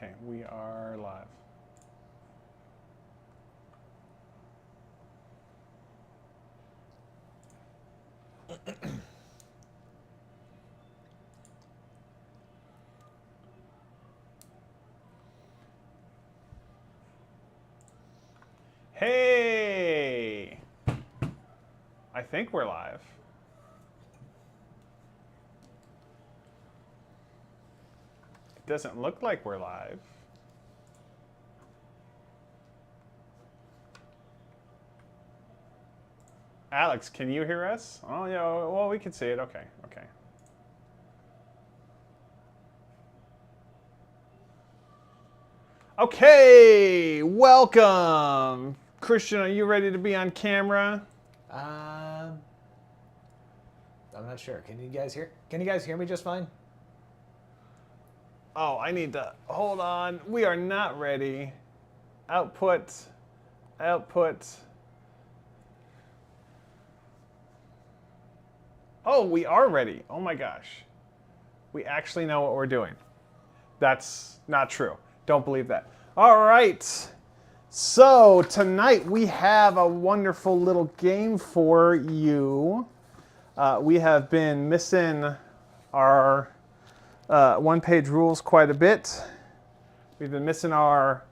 Okay, we are live. Hey! I think we're live. It doesn't look like we're live. Alex, can you hear us? Oh, yeah, well, we can see it. Okay, okay. Okay, welcome. Christian, are you ready to be on camera? I'm not sure. Can you guys hear me just fine? Oh, I need to, hold on. We are not ready. Output. Oh, we are ready. Oh my gosh. We actually know what we're doing. That's not true. Don't believe that. All right. So tonight we have a wonderful little game for you. We have been missing our one-page rules quite a bit. We've been missing our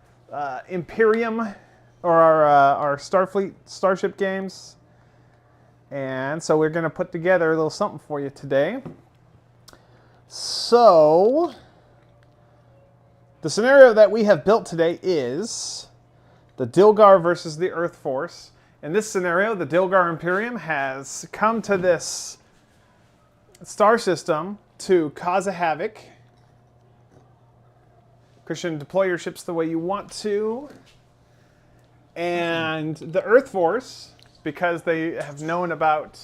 Imperium or our Starfleet Starship games. And so we're going to put together a little something for you today. So the scenario that we have built today is the Dilgar versus the Earthforce. In this scenario, the Dilgar Imperium has come to this star system to cause a havoc. Christian, deploy your ships the way you want to. And the Earthforce, because they have known about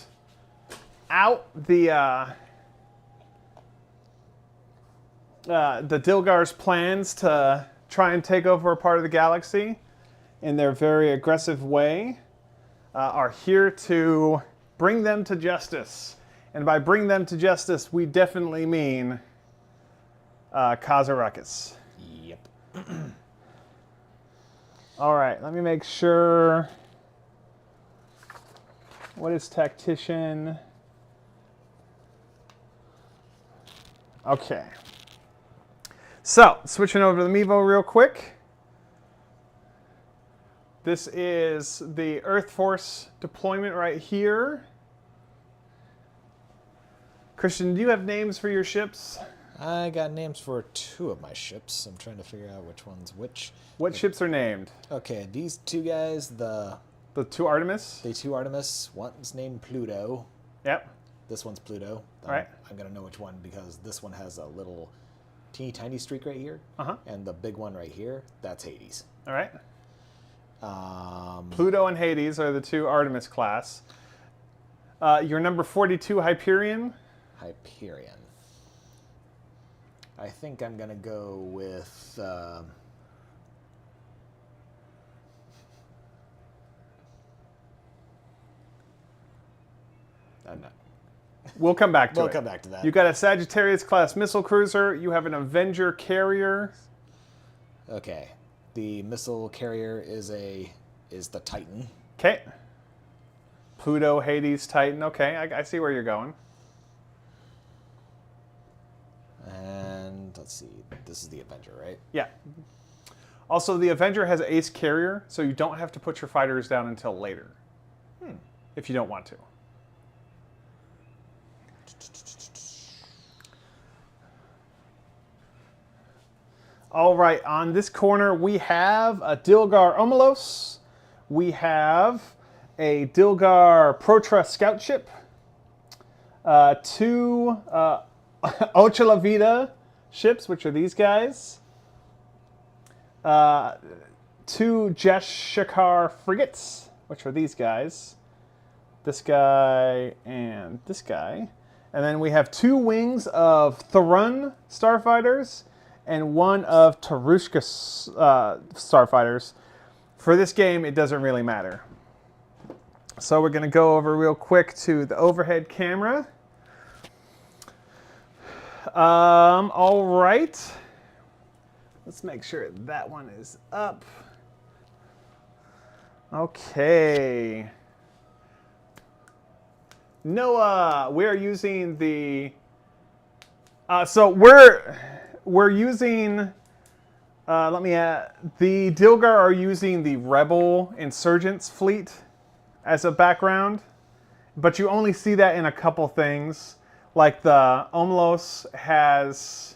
the Dilgar's plans to try and take over a part of the galaxy in their very aggressive way, are here to bring them to justice. And by bring them to justice, we definitely mean cause a ruckus. Yep. All right, let me make sure. What is tactician? Okay. So, switching over to the Mevo real quick. This is the Earthforce deployment right here. Christian, do you have names for your ships? I got names for 2 of my ships. I'm trying to figure out which one's which. What ships are named? Okay, these 2 guys, the 2 Artemis? The 2 Artemis, one's named Pluto. Yep. This one's Pluto. All right. I'm going to know which one because this one has a little teeny tiny streak right here. Uh-huh. And the big one right here, that's Hades. All right. Pluto and Hades are the 2 Artemis class. Your number 42 Hyperion? Hyperion. I think I'm going to go with... I'm not. We'll come back to it. We'll come back to that. You got a Sagittarius class missile cruiser. You have an Avenger carrier. Okay. The missile carrier is the Titan. Okay. Pluto, Hades, Titan. Okay, I see where you're going. And let's see. This is the Avenger, right? Yeah. Also, the Avenger has Ace carrier, so you don't have to put your fighters down until later. If you don't want to. All right, on this corner we have a Dilgar Omelos. We have a Dilgar Protra scout ship. 2 Ocha La Vida ships, which are these guys. 2 Jashakar frigates, which are these guys. This guy and this guy. And then we have 2 wings of Tharun starfighters and 1 of Tarushka starfighters. For this game, it doesn't really matter. So we're going to go over real quick to the overhead camera. All right. Let's make sure that one is up. Okay. Noah, we're using the... so we're using... the Dilgar are using the Rebel Insurgents fleet as a background, but you only see that in a couple things. Like the Omlos has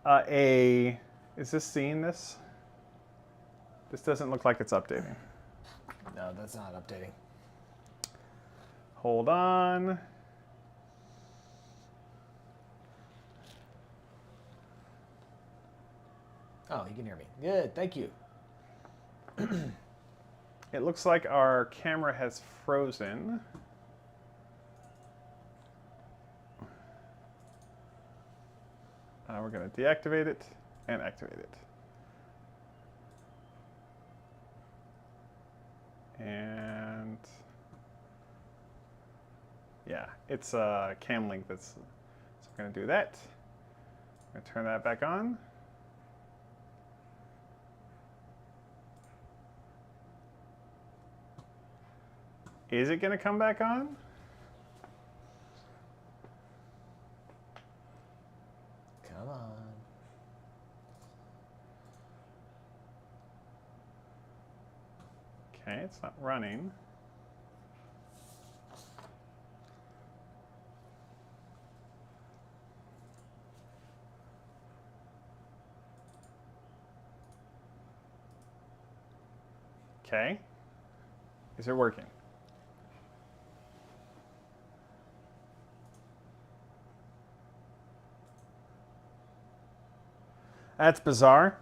a... Is this seeing this? This doesn't look like it's updating. No, that's not updating. Hold on. Oh, you can hear me. Good, thank you. It looks like our camera has frozen. We're going to deactivate it and activate it. And yeah, it's a cam link that's, so we're going to do that. I'm going to turn that back on. Is it going to come back on? Come on. Okay, it's not running. Okay. Is it working? That's bizarre.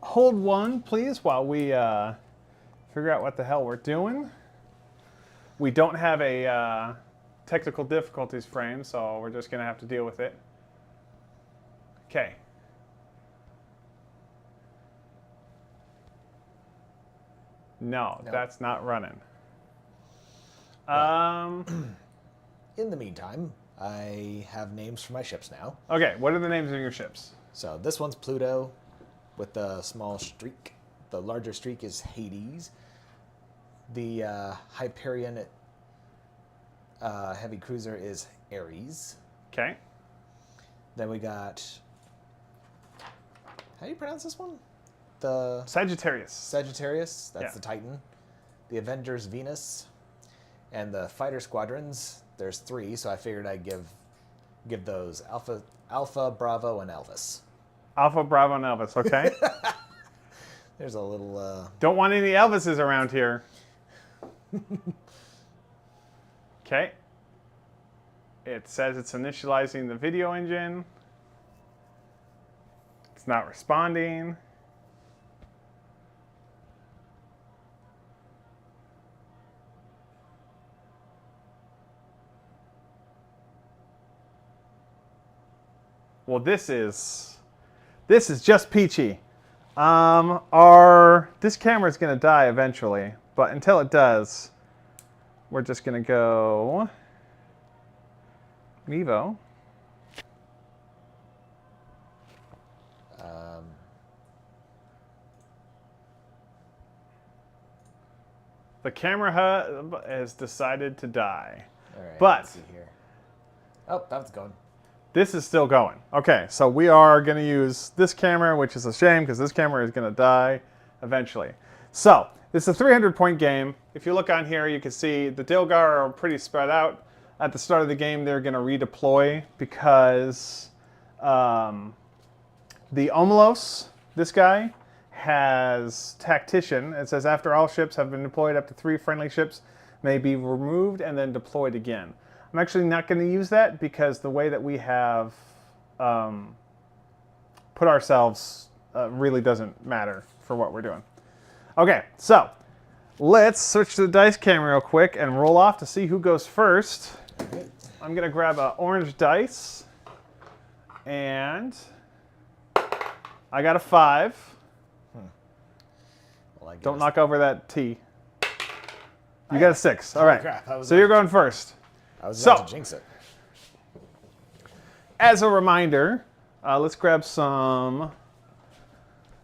Hold one, please, while we figure out what the hell we're doing. We don't have a technical difficulties frame, so we're just going to have to deal with it. Okay. No, Nope. That's not running. In the meantime, I have names for my ships now. Okay, what are the names of your ships? So this one's Pluto with the small streak. The larger streak is Hades. The Hyperion heavy cruiser is Ares. Okay. Then we got... How do you pronounce this one? The Sagittarius. Sagittarius, that's Yeah. the Titan. The Avengers Venus. And the fighter squadrons, there's 3, so I figured I'd give those Alpha, Bravo, and Elvis. Alpha, Bravo, and Elvis, okay. There's a little... Don't want any Elvises around here. Okay. It says it's initializing the video engine. It's not responding. Well, this is just peachy. This camera is going to die eventually, but until it does, we're just going to go Mevo. The camera has decided to die. All right, But let's see here. Oh, that was going. this is still going. Okay, so we are going to use this camera, which is a shame because this camera is going to die eventually. So this is a 300-point game. If you look on here, you can see the Dilgar are pretty spread out. At the start of the game, they're going to redeploy because the Omlos, this guy, has Tactician. It says after all ships have been deployed, up to 3 friendly ships may be removed and then deployed again. I'm actually not going to use that because the way that we have put ourselves really doesn't matter for what we're doing. Okay, so let's switch to the dice cam real quick and roll off to see who goes first. I'm going to grab an orange dice, and I got a 5. Well, Don't knock over that T. You got a 6. All right, crap, so you're going first. I was about to jinx it. As a reminder, let's grab some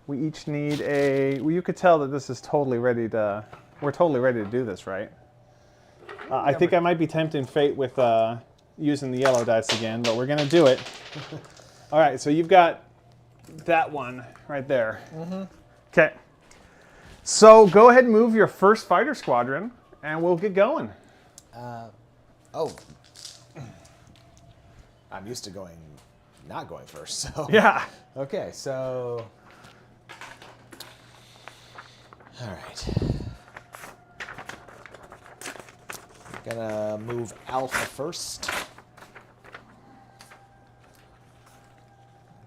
We each need a... Well, you could tell that this is totally ready to... We're totally ready to do this, right? I think I might be tempting fate with using the yellow dice again, but we're going to do it. All right, so you've got that one right there. Okay. So go ahead and move your first fighter squadron, and we'll get going. Oh. I'm used to not going first, so. Yeah. Okay, so. All right. Gonna move Alpha first.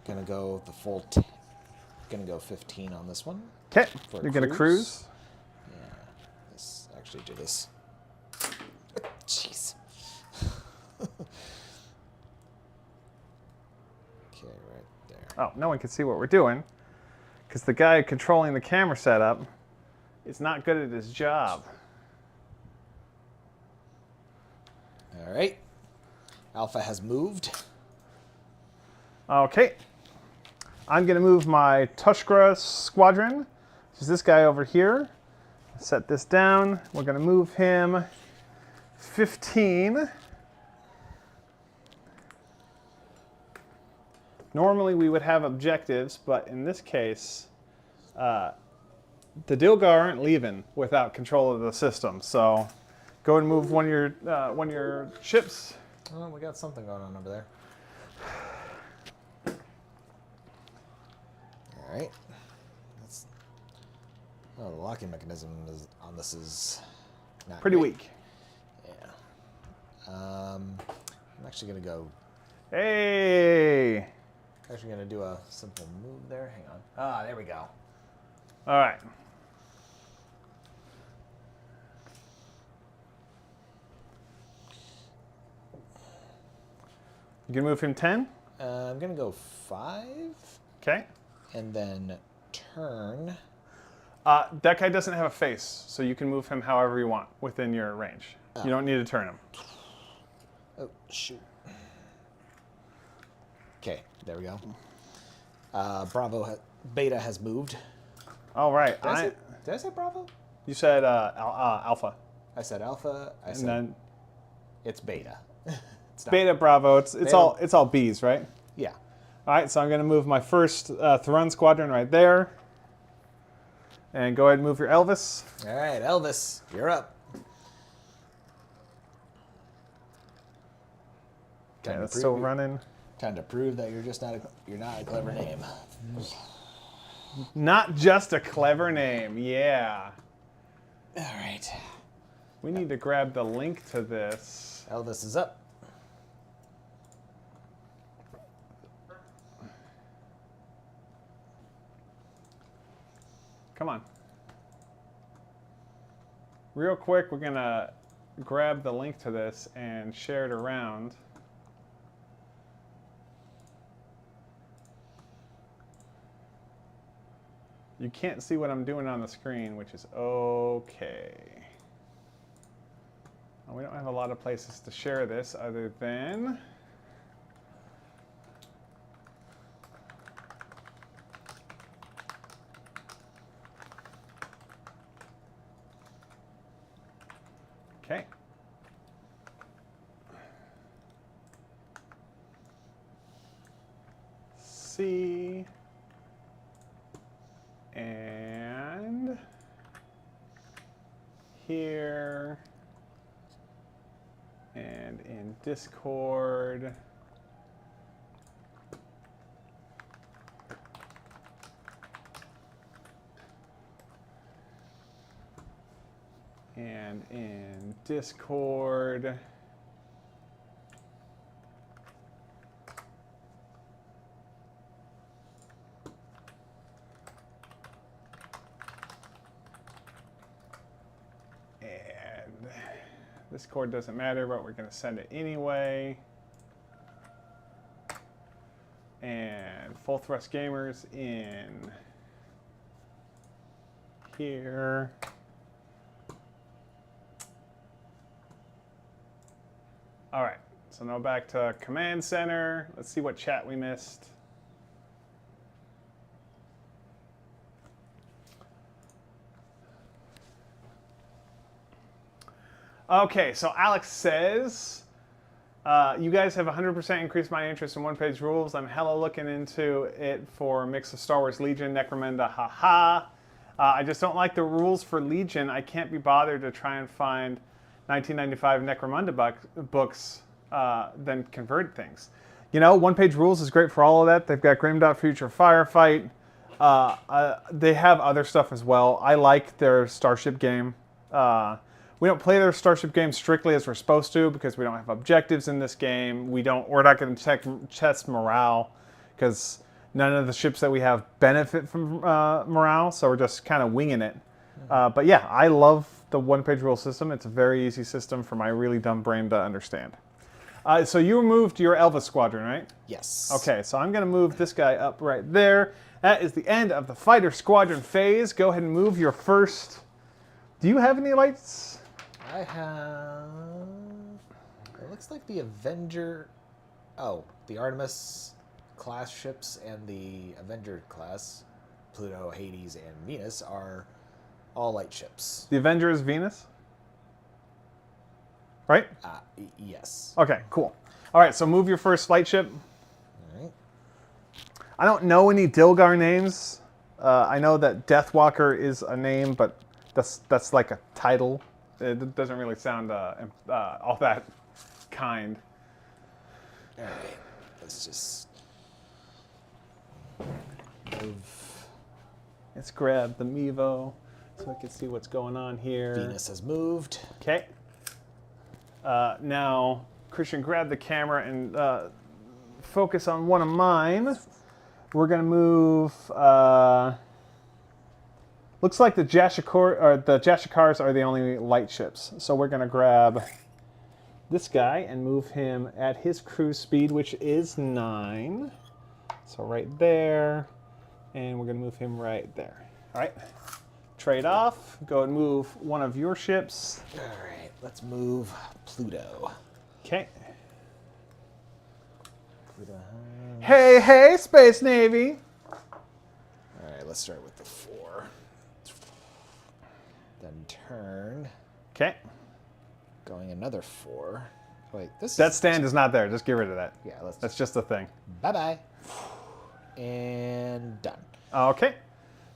Gonna go the full. Gonna go 15 on this one. Okay. You're gonna cruise. Yeah. Let's actually do this. Jeez. Okay, right there. Oh, no one can see what we're doing because the guy controlling the camera setup is not good at his job. All right. Alpha has moved. Okay. I'm going to move my Tushkra squadron, which is this guy over here. Set this down. We're going to move him 15. Normally we would have objectives, but in this case, the Dilgar aren't leaving without control of the system. So go and move one of your ships. Oh, we got something going on over there. All right. The locking mechanism on this is not Pretty great. weak. Yeah. I'm actually gonna go. Hey. Actually gonna do a simple move there. Hang on. Ah, there we go. All right. You can move him 10? I'm gonna go 5. Okay. And then turn. That guy doesn't have a face, so you can move him however you want within your range. You don't need to turn him. Oh, shoot. Okay, there we go. Beta has moved. All right. Did I say Bravo? You said Alpha. I said Alpha. I said then it's Beta. It's not. Beta, Bravo. It's all B's, right? Yeah. All right. So I'm going to move my first Thrun squadron right there, and go ahead and move your Elvis. All right, Elvis, you're up. Okay, that's still running. Time to prove that you're not a clever name. Not just a clever name, yeah. All right. We need to grab the link to this. Elvis is up. Come on. Real quick, we're going to grab the link to this and share it around. You can't see what I'm doing on the screen, which is okay. We don't have a lot of places to share this other than... Okay. C. And here. And in Discord. And in Discord. And Discord doesn't matter, but we're going to send it anyway. And Full Thrust Gamers in here. All right, so now back to Command Center. Let's see what chat we missed. Okay, so Alex says, you guys have 100% increased my interest in one-page rules. I'm hella looking into it for a mix of Star Wars Legion, Necromunda, haha. I just don't like the rules for Legion. I can't be bothered to try and find 1995 Necromunda books, then convert things. You know, one-page rules is great for all of that. They've got Grim Dot Future Firefight. They have other stuff as well. I like their Starship game. We don't play their Starship game strictly as we're supposed to because we don't have objectives in this game. We're not going to test morale because none of the ships that we have benefit from morale, so we're just kind of winging it. But yeah, I love the one-page rule system. It's a very easy system for my really dumb brain to understand. So you moved your Elvis Squadron, right? Yes. Okay, so I'm going to move this guy up right there. That is the end of the Fighter Squadron phase. Go ahead and move your first... Do you have any lights? I have... It looks like the Avenger... Oh, the Artemis class ships and the Avenger class, Pluto, Hades, and Venus, are all light ships. The Avenger is Venus? Right? Yes. Okay, cool. All right, so move your first light ship. All right. I don't know any Dilgar names. I know that Deathwalker is a name, but that's like a title. It doesn't really sound all that kind. All right, let's just move. Let's grab the Mevo so I can see what's going on here. Venus has moved. Okay. Now, Christian, grab the camera and focus on one of mine. We're going to move... looks like the Jashikars are the only light ships. So we're going to grab this guy and move him at his cruise speed, which is 9. So right there. And we're going to move him right there. All right. Trade off. Go and move one of your ships. All right, let's move Pluto. Okay. Pluto. Hey, hey, Space Navy. All right, let's start with the 4. Then turn. Okay. Going another 4. Wait, That stand is not there. Just get rid of that. Yeah, That's just a thing. Bye-bye. And done. Okay.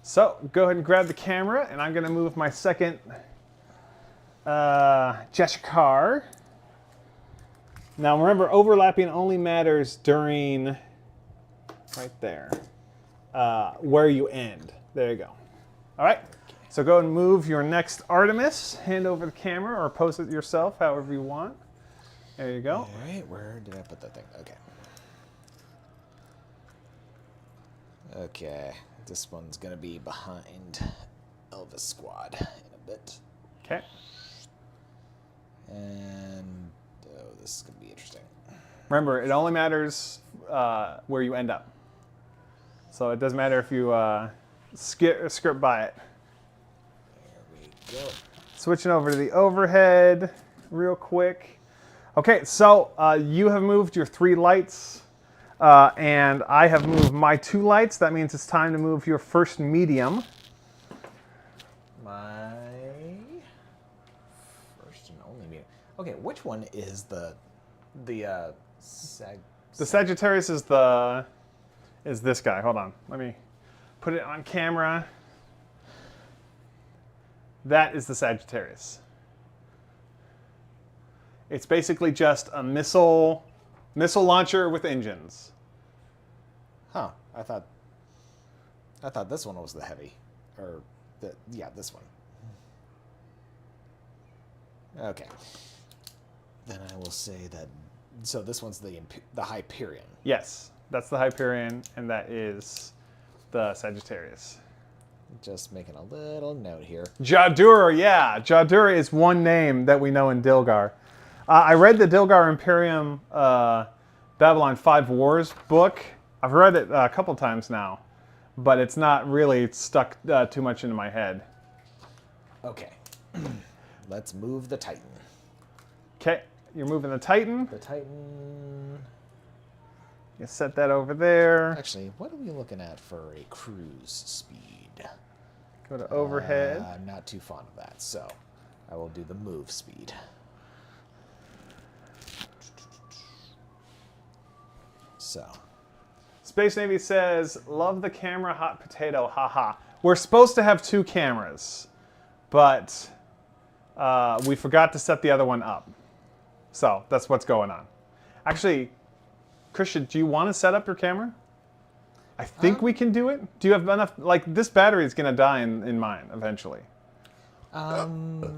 So go ahead and grab the camera, and I'm going to move my second Jashikar. Now remember, overlapping only matters during, right there, where you end. There you go. All right. So go and move your next Artemis. Hand over the camera or post it yourself, however you want. There you go. All right, where did I put that thing? Okay. Okay, this one's gonna be behind Elvis Squad in a bit. Okay. And oh, this is gonna be interesting. Remember, it only matters where you end up. So it doesn't matter if you skip by it. There we go. Switching over to the overhead real quick. Okay, so you have moved your 3 lights, and I have moved my 2 lights. That means it's time to move your first medium. My first and only medium. Okay, which one is the Sagittarius is this guy. Hold on, let me put it on camera. That is the Sagittarius. It's basically just a missile launcher with engines. Huh? I thought this one was the heavy, or this one. Okay. Then I will say that. So this one's the Hyperion. Yes, that's the Hyperion, and that is the Sagittarius. Just making a little note here. Jadur, yeah. Jadur is one name that we know in Dilgar. I read the Dilgar Imperium Babylon 5 Wars book. I've read it a couple times now, but it's not really stuck too much into my head. Okay. Let's move the Titan. Okay, you're moving the Titan. The Titan. You set that over there. Actually, what are we looking at for a cruise speed? Go to overhead. I'm not too fond of that, so I will do the move speed. So, Space Navy says, love the camera, hot potato, haha. We're supposed to have 2 cameras, but we forgot to set the other one up. So that's what's going on. Actually, Christian, do you want to set up your camera? I think we can do it. Do you have enough? Like, this battery is going to die in mine eventually. you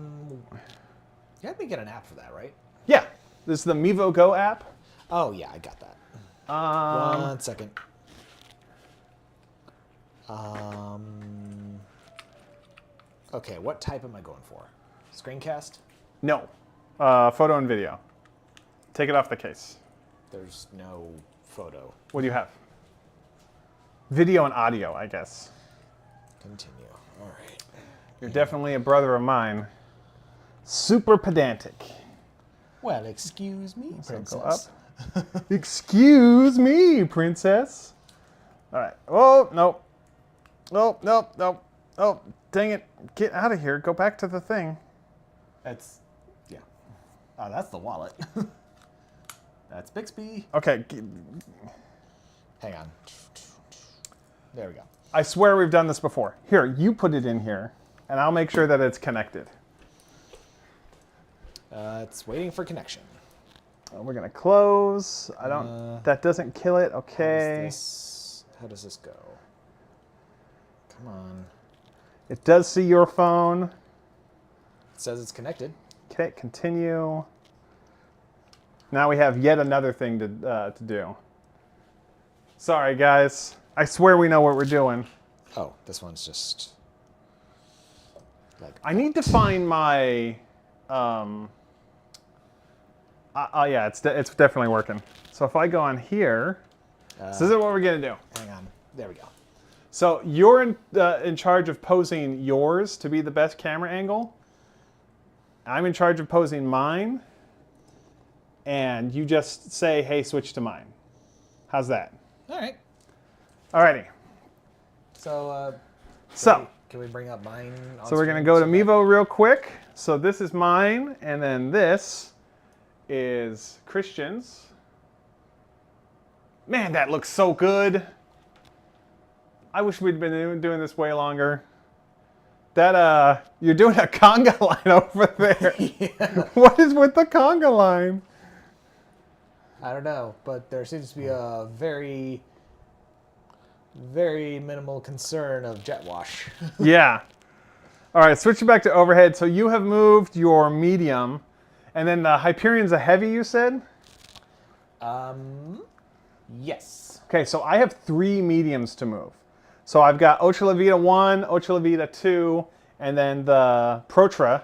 had me get an app for that, right? Yeah. This is the Mevo Go app. Oh, yeah, I got that. 1 second. Okay, what type am I going for? Screencast? No. Photo and video. Take it off the case. There's no photo. What do you have? Video and audio, I guess. Continue. All right. You're definitely a brother of mine. Super pedantic. Well, excuse me, So princess. go up. Excuse me, princess. All right. Oh, nope. Nope, nope, nope. Oh, dang it. Get out of here. Go back to the thing. That's, yeah. Oh, that's the wallet. That's Bixby. Okay. Hang on. There we go. I swear we've done this before. Here, you put it in here, and I'll make sure that it's connected. It's waiting for connection. We're going to close. I don't... that doesn't kill it. Okay. How does this go? Come on. It does see your phone. It says it's connected. Okay, continue. Now we have yet another thing to do. Sorry, guys. I swear we know what we're doing. Oh, this one's just like... I need to find my... yeah, it's definitely working. So if I go on here, so this is what we're going to do. Hang on. There we go. So you're in charge of posing yours to be the best camera angle. I'm in charge of posing mine. And you just say, hey, switch to mine. How's that? All right. Alrighty. So, can we bring up mine? So we're going to go to Mevo real quick. So this is mine, and then this is Christian's. Man, that looks so good. I wish we'd been doing this way longer. That, you're doing a conga line over there. Yeah. What is with the conga line? I don't know, but there seems to be a very, very minimal concern of jet wash. Yeah. All right, switching back to overhead. So you have moved your medium, and then the Hyperion's a heavy, you said? Yes. Okay, so I have 3 mediums to move. So I've got Ocha La Vida 1, Ocha La Vida 2, and then the Protra.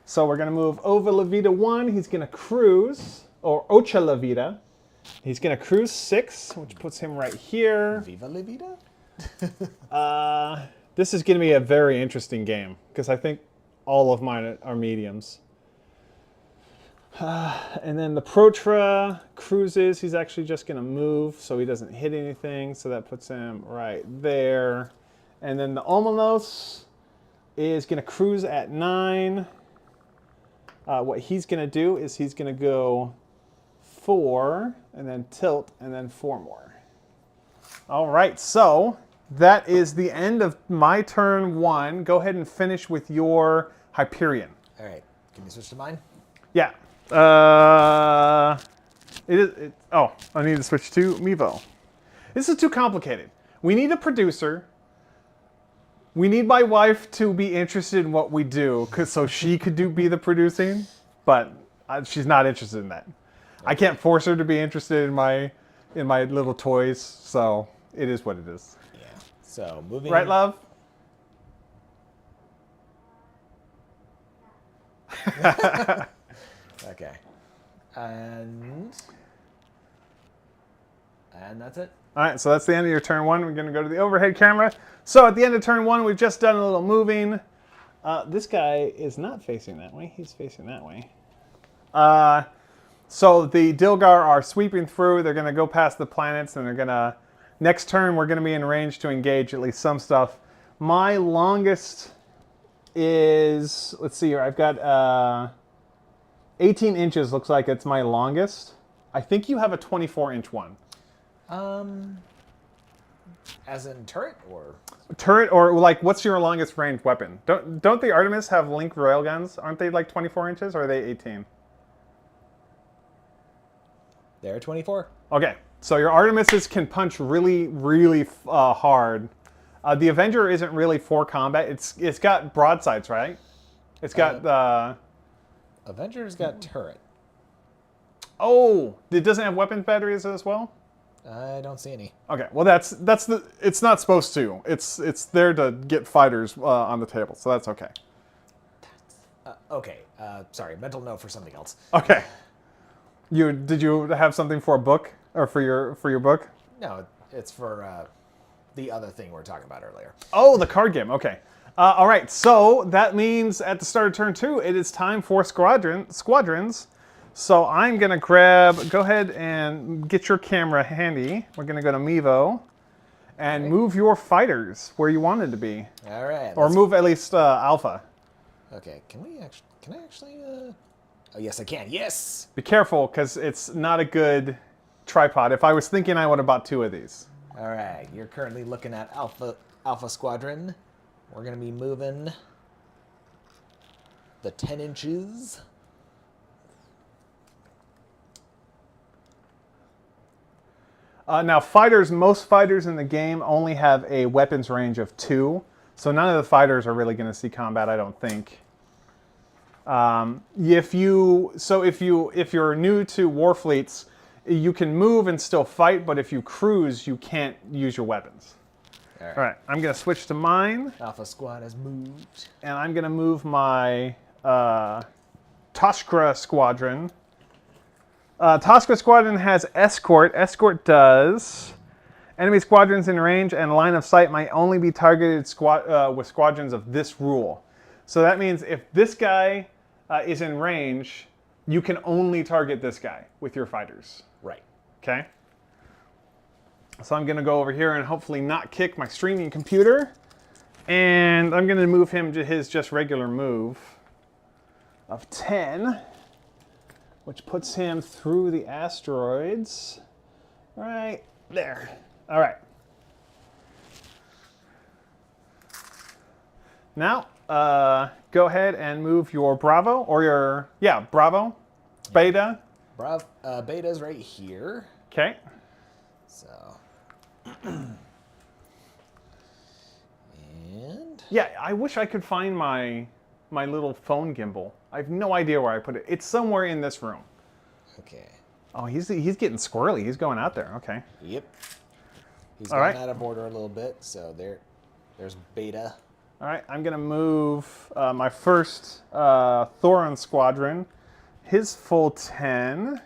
So we're going to move Ova La Vida 1. He's going to cruise, or Ocha La Vida. He's going to cruise 6, which puts him right here. Viva La Vida? This is going to be a very interesting game, because I think all of mine are mediums. And then the Protra cruises. He's actually just going to move so he doesn't hit anything. So that puts him right there. And then the Omelos is going to cruise at 9. What he's going to do is he's going to go 4 and then tilt and then 4 more. All right, so that is the end of my turn 1. Go ahead and finish with your Hyperion. All right. Can you switch to mine? Yeah. Oh, I need to switch to Mevo. This is too complicated. We need a producer. We need my wife to be interested in what we do, so she could be the producing, but she's not interested in that. Okay. I can't force her to be interested in my little toys, so it is what it is. Yeah. So moving. Right, love? Okay. And that's it. All right, so that's the end of your turn 1. We're going to go to the overhead camera. So at the end of turn 1, we've just done a little moving. This guy is not facing that way. He's facing that way. So the Dilgar are sweeping through. They're going to go past the planets, and they're going to... Next turn, we're going to be in range to engage at least some stuff. My longest is... Let's see here. I've got... 18 inches looks like it's my longest. I think you have a 24-inch one. As in turret or? Turret, or like, what's your longest range weapon? Don't the Artemis have linked railguns? Aren't they like 24 inches, or are they 18? They're 24. Okay, so your Artemises can punch really, really hard. The Avenger isn't really for combat. It's got broadsides, right? It's got Avenger's got turret. Oh, it doesn't have weapons batteries as well? I don't see any. Okay, well it's not supposed to. It's there to get fighters on the table, so that's okay. Okay, sorry, mental note for something else. Okay. Did you have something for a book or for your book? No, it's for the other thing we were talking about earlier. Oh, the card game. Okay. All right. So that means at the start of turn 2, it is time for squadrons. So I'm gonna go ahead and get your camera handy. We're gonna go to Mevo and move your fighters where you wanted to be. All right. Or move at least Alpha. Okay. Can I actually? Oh, yes, I can. Yes. Be careful, because it's not a good tripod. If I was thinking, I would have bought 2 of these. All right. You're currently looking at Alpha Squadron. We're gonna be moving the 10 inches. Now, most fighters in the game only have a weapons range of 2, so none of the fighters are really going to see combat, I don't think. If you're new to Warfleets, you can move and still fight, but if you cruise, you can't use your weapons. All right, I'm going to switch to mine. Alpha Squad has moved. And I'm going to move my Toshkra Squadron. Toshkra Squadron has Escort. Escort does enemy squadrons in range and line of sight might only be targeted with squadrons of this rule. So that means if this guy is in range, you can only target this guy with your fighters. Right. Okay? So I'm going to go over here and hopefully not kick my streaming computer. And I'm going to move him to his just regular move of 10. Which puts him through the asteroids. Right there. All right. Now, go ahead and move your Bravo, or your, Bravo, Beta. Beta's right here. Okay. So. And? Yeah, I wish I could find my little phone gimbal. I have no idea where I put it. It's somewhere in this room. Okay. Oh, he's getting squirrely. He's going out there. Okay. Yep. He's going out of order a little bit, so there's Beta. All right, I'm going to move my first Thoron Squadron, his full 10.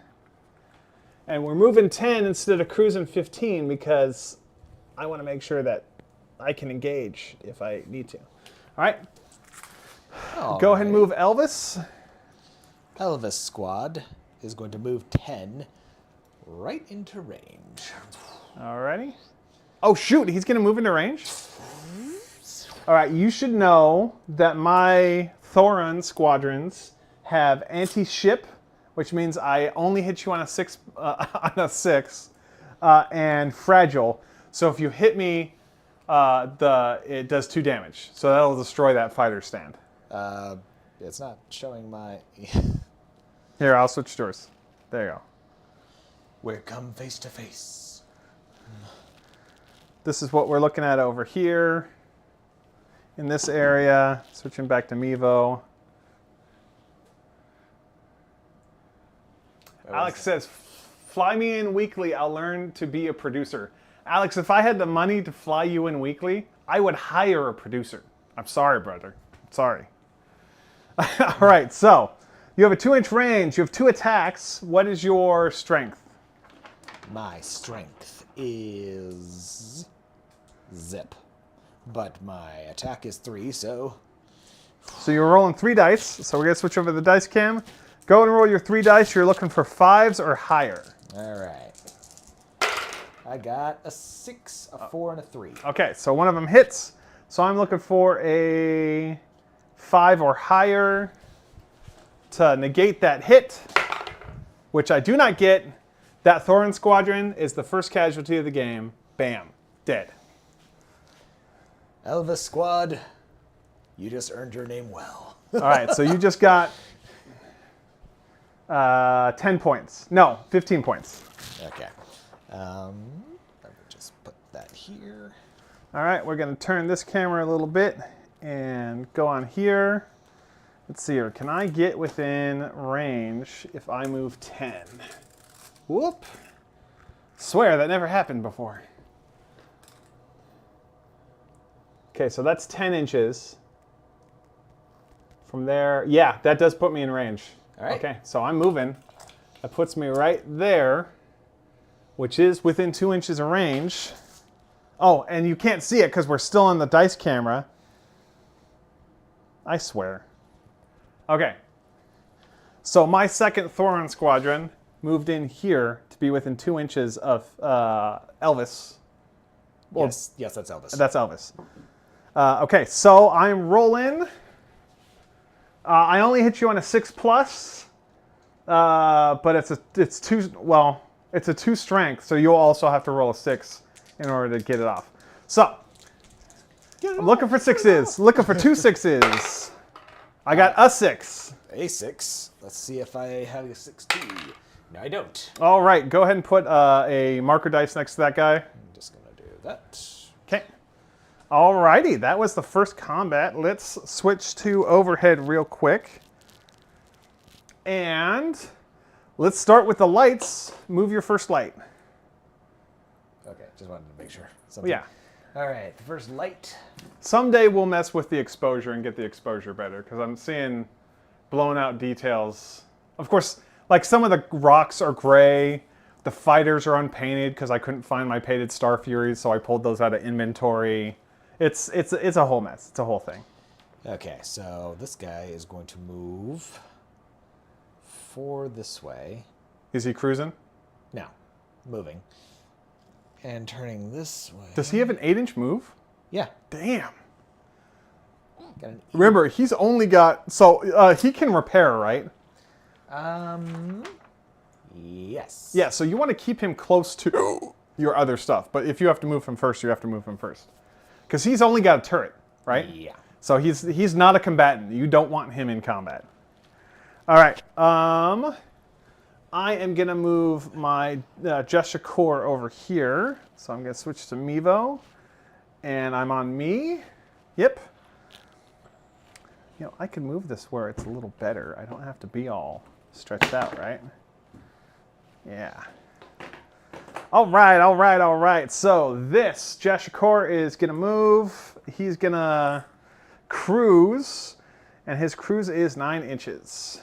And we're moving 10 instead of cruising 15 because I want to make sure that I can engage if I need to. All right. Go ahead and move Elvis. Elvis Squad is going to move 10 right into range. Alrighty. Oh, shoot. He's going to move into range? All right. You should know that my Thoron squadrons have anti-ship, which means I only hit you on a 6, and fragile. So if you hit me, it does 2 damage. So that'll destroy that fighter stand. It's not showing my... Here, I'll switch yours. There you go. We're come face to face. This is what we're looking at over here. In this area, switching back to Mevo. Alex says, fly me in weekly, I'll learn to be a producer. Alex, if I had the money to fly you in weekly, I would hire a producer. I'm sorry, brother. I'm sorry. All right, so you have a 2-inch range. You have 2 attacks. What is your strength? My strength is zip, but my attack is 3, so... So you're rolling 3 dice. So we're going to switch over to the dice cam. Go and roll your 3 dice. You're looking for 5s or higher. All right. I got a 6, a 4, and a 3. Okay, so one of them hits. So I'm looking for a 5 or higher to negate that hit, which I do not get. That Thorin squadron is the first casualty of the game. Bam. Dead. Elvis squad, you just earned your name well. All right, so you just got 10 points. No, 15 points. Okay. Let me just put that here. All right, we're going to turn this camera a little bit and go on here. Let's see here. Can I get within range if I move 10? Whoop. Swear, that never happened before. Okay, so that's 10 inches. From there, yeah, that does put me in range. All right. Okay, so I'm moving. That puts me right there, which is within 2 inches of range. Oh, and you can't see it because we're still on the dice camera. I swear. Okay. So my second Thorin squadron moved in here to be within 2 inches of Elvis. Well, yes, that's Elvis. that's Elvis. Okay, so I'm rolling. I only hit you on a 6+, but it's a 2 strength, so you'll also have to roll a 6 in order to get it off. So I'm looking for 6s, looking for 2 6s. I got a 6. A 6. Let's see if I have a 6 too. No, I don't. All right, go ahead and put a marker dice next to that guy. I'm just gonna do that. Okay. All righty, that was the first combat. Let's switch to overhead real quick. And let's start with the lights. Move your first light. Okay, just wanted to make sure. Yeah. All right, the first light. Someday we'll mess with the exposure and get the exposure better, because I'm seeing blown out details. Of course, like some of the rocks are gray. The fighters are unpainted because I couldn't find my painted Star Furies, so I pulled those out of inventory. It's a whole mess. It's a whole thing. Okay, so this guy is going to move 4 this way. Is he cruising? No, moving. And turning this way. Does he have an 8-inch move? Yeah. Damn. Got an Remember, he's only got... So, he can repair, right? Yes. Yeah, so you want to keep him close to your other stuff. But if you have to move him first, you have to move him first. Because he's only got a turret, right? Yeah. So he's not a combatant. You don't want him in combat. All right. I am going to move my Gesture Core over here. So I'm going to switch to Mevo. And I'm on me. Yep. You know, I can move this where it's a little better. I don't have to be all stretched out, right? Yeah. All right, all right, all right. So this Gesture Core is going to move. He's going to cruise. And his cruise is 9 inches.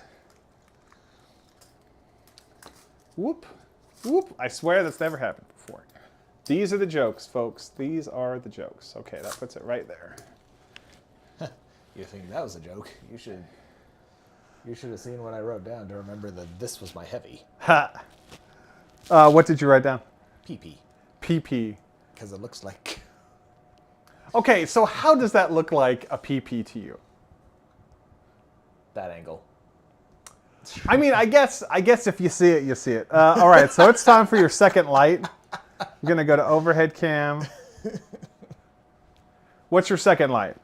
Whoop, whoop. I swear that's never happened before. These are the jokes, folks. These are the jokes. Okay, that puts it right there. You think that was a joke? You should have seen what I wrote down to remember that this was my heavy. Ha! What did you write down? PP. PP. Because it looks like... Okay, so how does that look like a PP to you? that angle. I mean, I guess if you see it, you see it. All right, so it's time for your second light. You're going to go to overhead cam. What's your second light?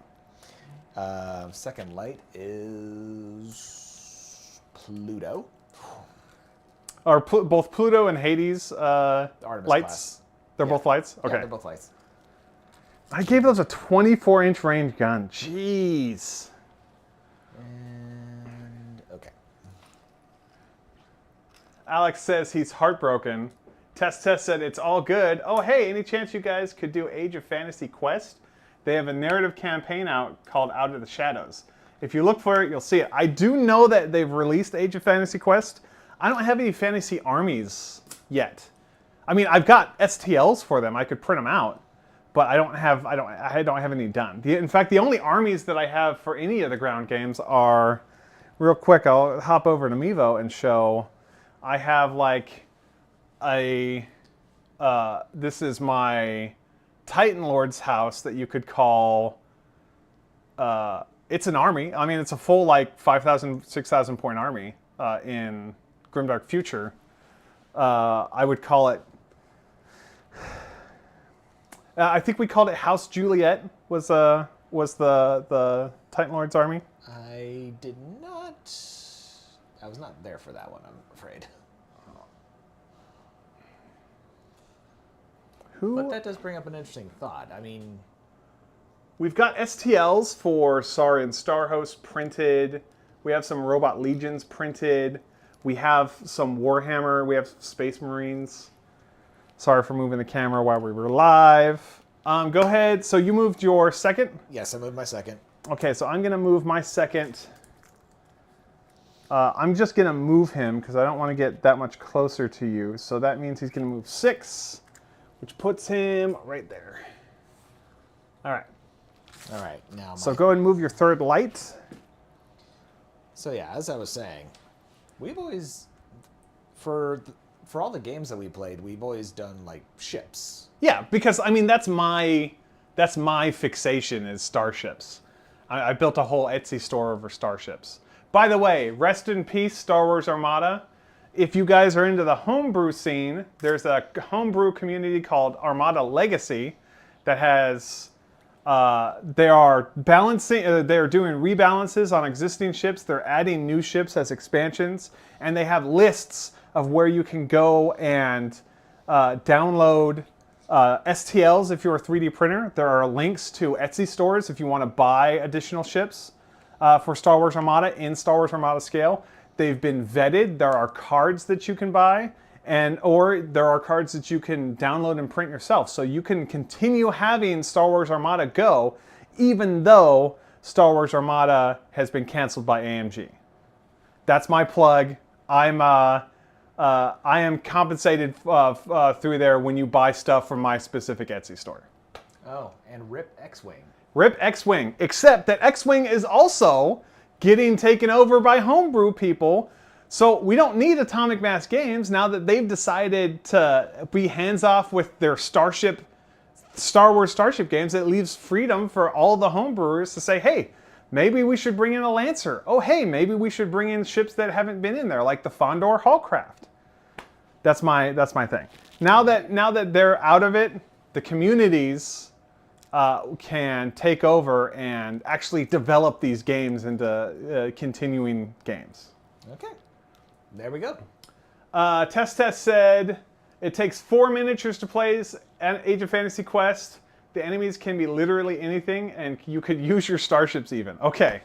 Second light is Pluto. Are both Pluto and Hades Artemis lights? class. They're both lights? Okay. Yeah, they're both lights. I gave those a 24-inch range gun. Jeez. And okay. Alex says he's heartbroken. Tess said it's all good. Oh, hey, any chance you guys could do Age of Fantasy Quest? They have a narrative campaign out called Out of the Shadows. If you look for it, you'll see it. I do know that they've released Age of Fantasy Quest. I don't have any fantasy armies yet. I mean, I've got STLs for them. I could print them out, but I don't have any done. In fact, the only armies that I have for any of the ground games are, real quick, I'll hop over to Mevo and show. I have like this is my Titan Lord's house that you could call, it's an army. I mean, it's a full like 5,000, 6,000 point army in Grimdark Future. I would call it. I think we called it House Juliet. Was the Titan Lord's army? I did not. I was not there for that one, I'm afraid. But that does bring up an interesting thought. I mean, we've got STLs for Saurian Starhost printed. We have some Robot Legions printed. We have some Warhammer. We have Space Marines. Sorry for moving the camera while we were live. Go ahead. So you moved your second? Yes, I moved my second. Okay, so I'm going to move my second. I'm just going to move him because I don't want to get that much closer to you. So that means he's going to move 6, which puts him right there. All right. All right. Now. So go ahead and move your third light. So yeah, as I was saying, we've always, for all the games that we played, we've always done like ships. Yeah, because I mean that's my fixation is starships. I built a whole Etsy store over starships. By the way, rest in peace, Star Wars Armada. If you guys are into the homebrew scene, there's a homebrew community called Armada Legacy that has. They are balancing. They're doing rebalances on existing ships. They're adding new ships as expansions, and they have lists of where you can go and download STLs if you're a 3D printer. There are links to Etsy stores if you want to buy additional ships for Star Wars Armada in Star Wars Armada scale. They've been vetted. There are cards that you can buy. Or there are cards that you can download and print yourself. So you can continue having Star Wars Armada go, even though Star Wars Armada has been canceled by AMG. That's my plug. I am compensated through there when you buy stuff from my specific Etsy store. Oh, and RIP X-Wing. RIP X-Wing, except that X-Wing is also getting taken over by homebrew people. So we don't need Atomic Mass Games now that they've decided to be hands-off with their Star Wars Starship games. It leaves freedom for all the homebrewers to say, hey, maybe we should bring in a Lancer. Oh, hey, maybe we should bring in ships that haven't been in there, like the Fondor Hallcraft. That's my thing. Now that they're out of it, the communities can take over and actually develop these games into continuing games. Okay. There we go. Test said it takes 4 miniatures to play an Age of Fantasy Quest. The enemies can be literally anything, and you could use your starships even. Okay,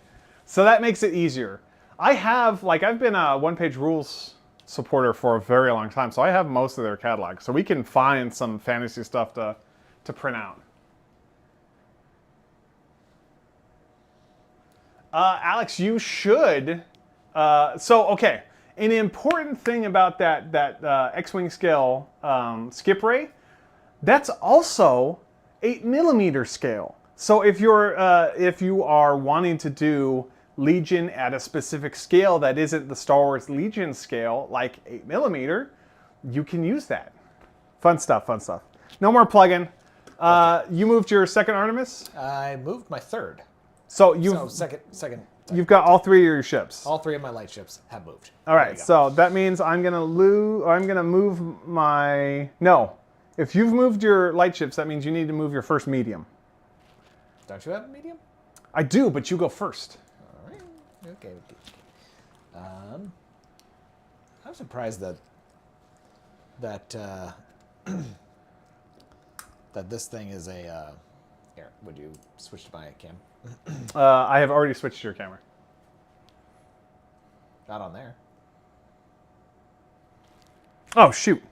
so that makes it easier. I've been a one-page rules supporter for a very long time, so I have most of their catalog. So we can find some fantasy stuff to print out. Alex, you should. Okay. An important thing about that X-Wing scale skip ray, that's also 8mm scale. So if you are wanting to do Legion at a specific scale that isn't the Star Wars Legion scale, like 8mm, you can use that. Fun stuff, fun stuff. No more plug-in. You moved your second Artemis? I moved my third. So second. You've got all 3 of your ships. All 3 of my light ships have moved. All right, so that means I'm gonna move my. No, if you've moved your light ships, that means you need to move your first medium. Don't you have a medium? I do, but you go first. All right. Okay. I'm surprised that that this thing is a. Here, would you switch to my cam? I have already switched to your camera. Not on there. Oh, shoot.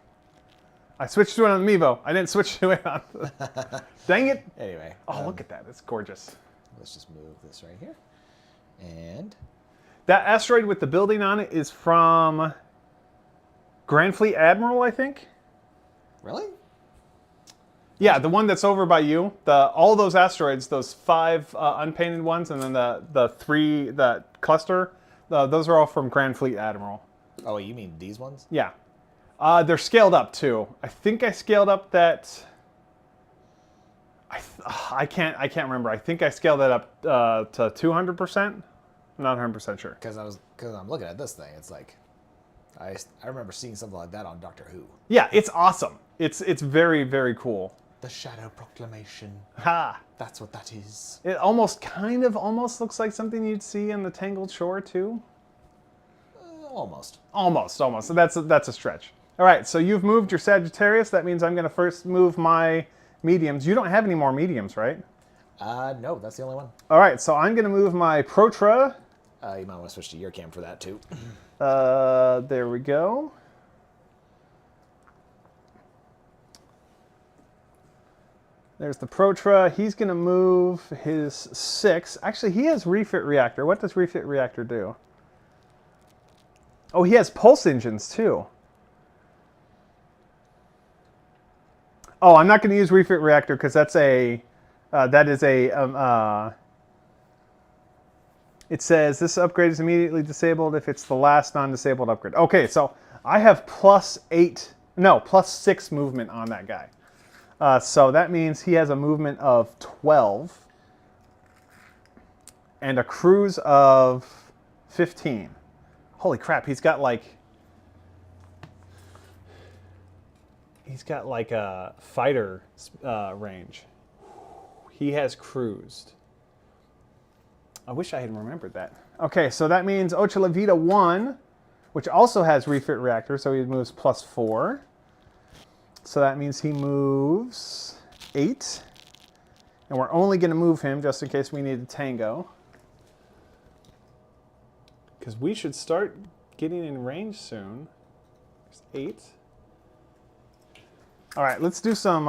I switched to it on the Mevo. I didn't switch to it on the... Dang it. Anyway. Oh, look at that. It's gorgeous. Let's just move this right here. And... That asteroid with the building on it is from Grand Fleet Admiral, I think. Really? Yeah, the one that's over by you. All those asteroids, those 5 unpainted ones, and then the 3, the cluster, those are all from Grand Fleet Admiral. Oh, you mean these ones? Yeah. They're scaled up, too. I think I scaled up that... I can't remember. I think I scaled that up to 200%. I'm not 100% sure. Because I'm looking at this thing. It's like... I remember seeing something like that on Doctor Who. Yeah, it's awesome. It's very, very cool. The Shadow Proclamation. Ha! That's what that is. It kind of almost looks like something you'd see in the Tangled Shore too. Almost. Almost. That's a stretch. All right, so you've moved your Sagittarius. That means I'm going to first move my mediums. You don't have any more mediums, right? No, that's the only one. All right, so I'm going to move my Protra. You might want to switch to your cam for that too. There we go. There's the Protra. He's going to move his 6. Actually, he has Refit Reactor. What does Refit Reactor do? Oh, he has pulse engines too. Oh, I'm not going to use Refit Reactor because that's a... it says this upgrade is immediately disabled if it's the last non-disabled upgrade. Okay, so I have plus 6 movement on that guy. So that means he has a movement of 12 and a cruise of 15. Holy crap, he's got like a fighter range. He has cruised. I wish I had remembered that. Okay, so that means Ocha La Vida 1, which also has Refit Reactor, so he moves plus 4. So that means he moves 8. And we're only going to move him just in case we need a tango. Because we should start getting in range soon. There's 8. All right, let's do some...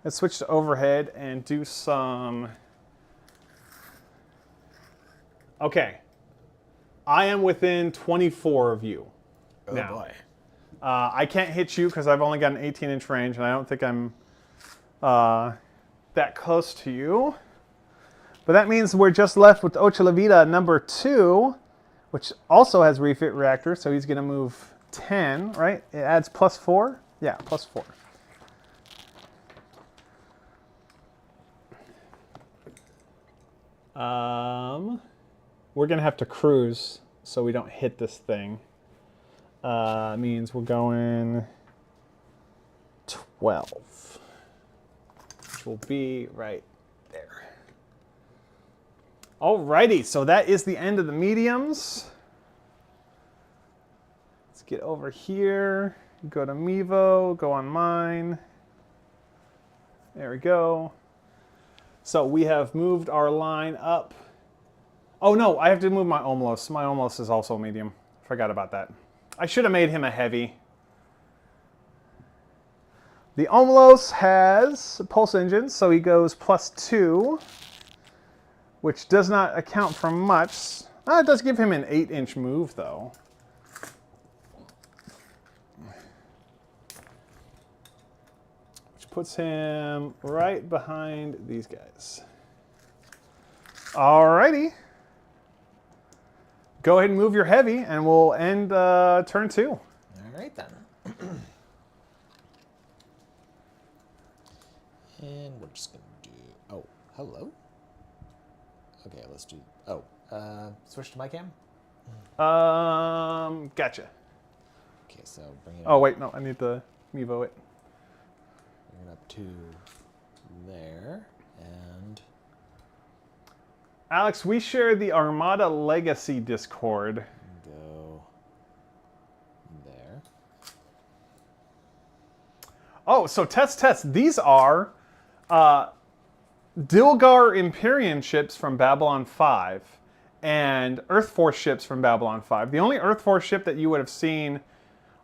let's switch to overhead and do some... Okay. I am within 24 of you. Oh now. Boy. I can't hit you because I've only got an 18-inch range, and I don't think I'm that close to you. But that means we're just left with Ocha La Vida number 2, which also has Refit Reactor, so he's going to move 10, right? It adds plus 4? Yeah, plus 4. We're going to have to cruise so we don't hit this thing. Means we're going 12, which will be right there. Alrighty, so that is the end of the mediums. Let's get over here, go to Mevo, go on mine. There we go. So we have moved our line up. Oh no, I have to move my Omlos. My Omlos is also medium. Forgot about that. I should have made him a heavy. The Omlos has pulse engines, so he goes plus 2, which does not account for much. It does give him an 8-inch move, though. Which puts him right behind these guys. Alrighty. Go ahead and move your heavy, and we'll end turn 2. All right, then. And we're just going to do... Oh, hello? Okay, let's do... Oh, switch to my cam? Gotcha. Okay, so bring it Oh, wait, no, I need to Mevo it. Bring it up to there, and... Alex, we share the Armada Legacy Discord. Go there. Oh, so test. These are Dilgar Imperium ships from Babylon 5 and Earthforce ships from Babylon 5. The only Earthforce ship that you would have seen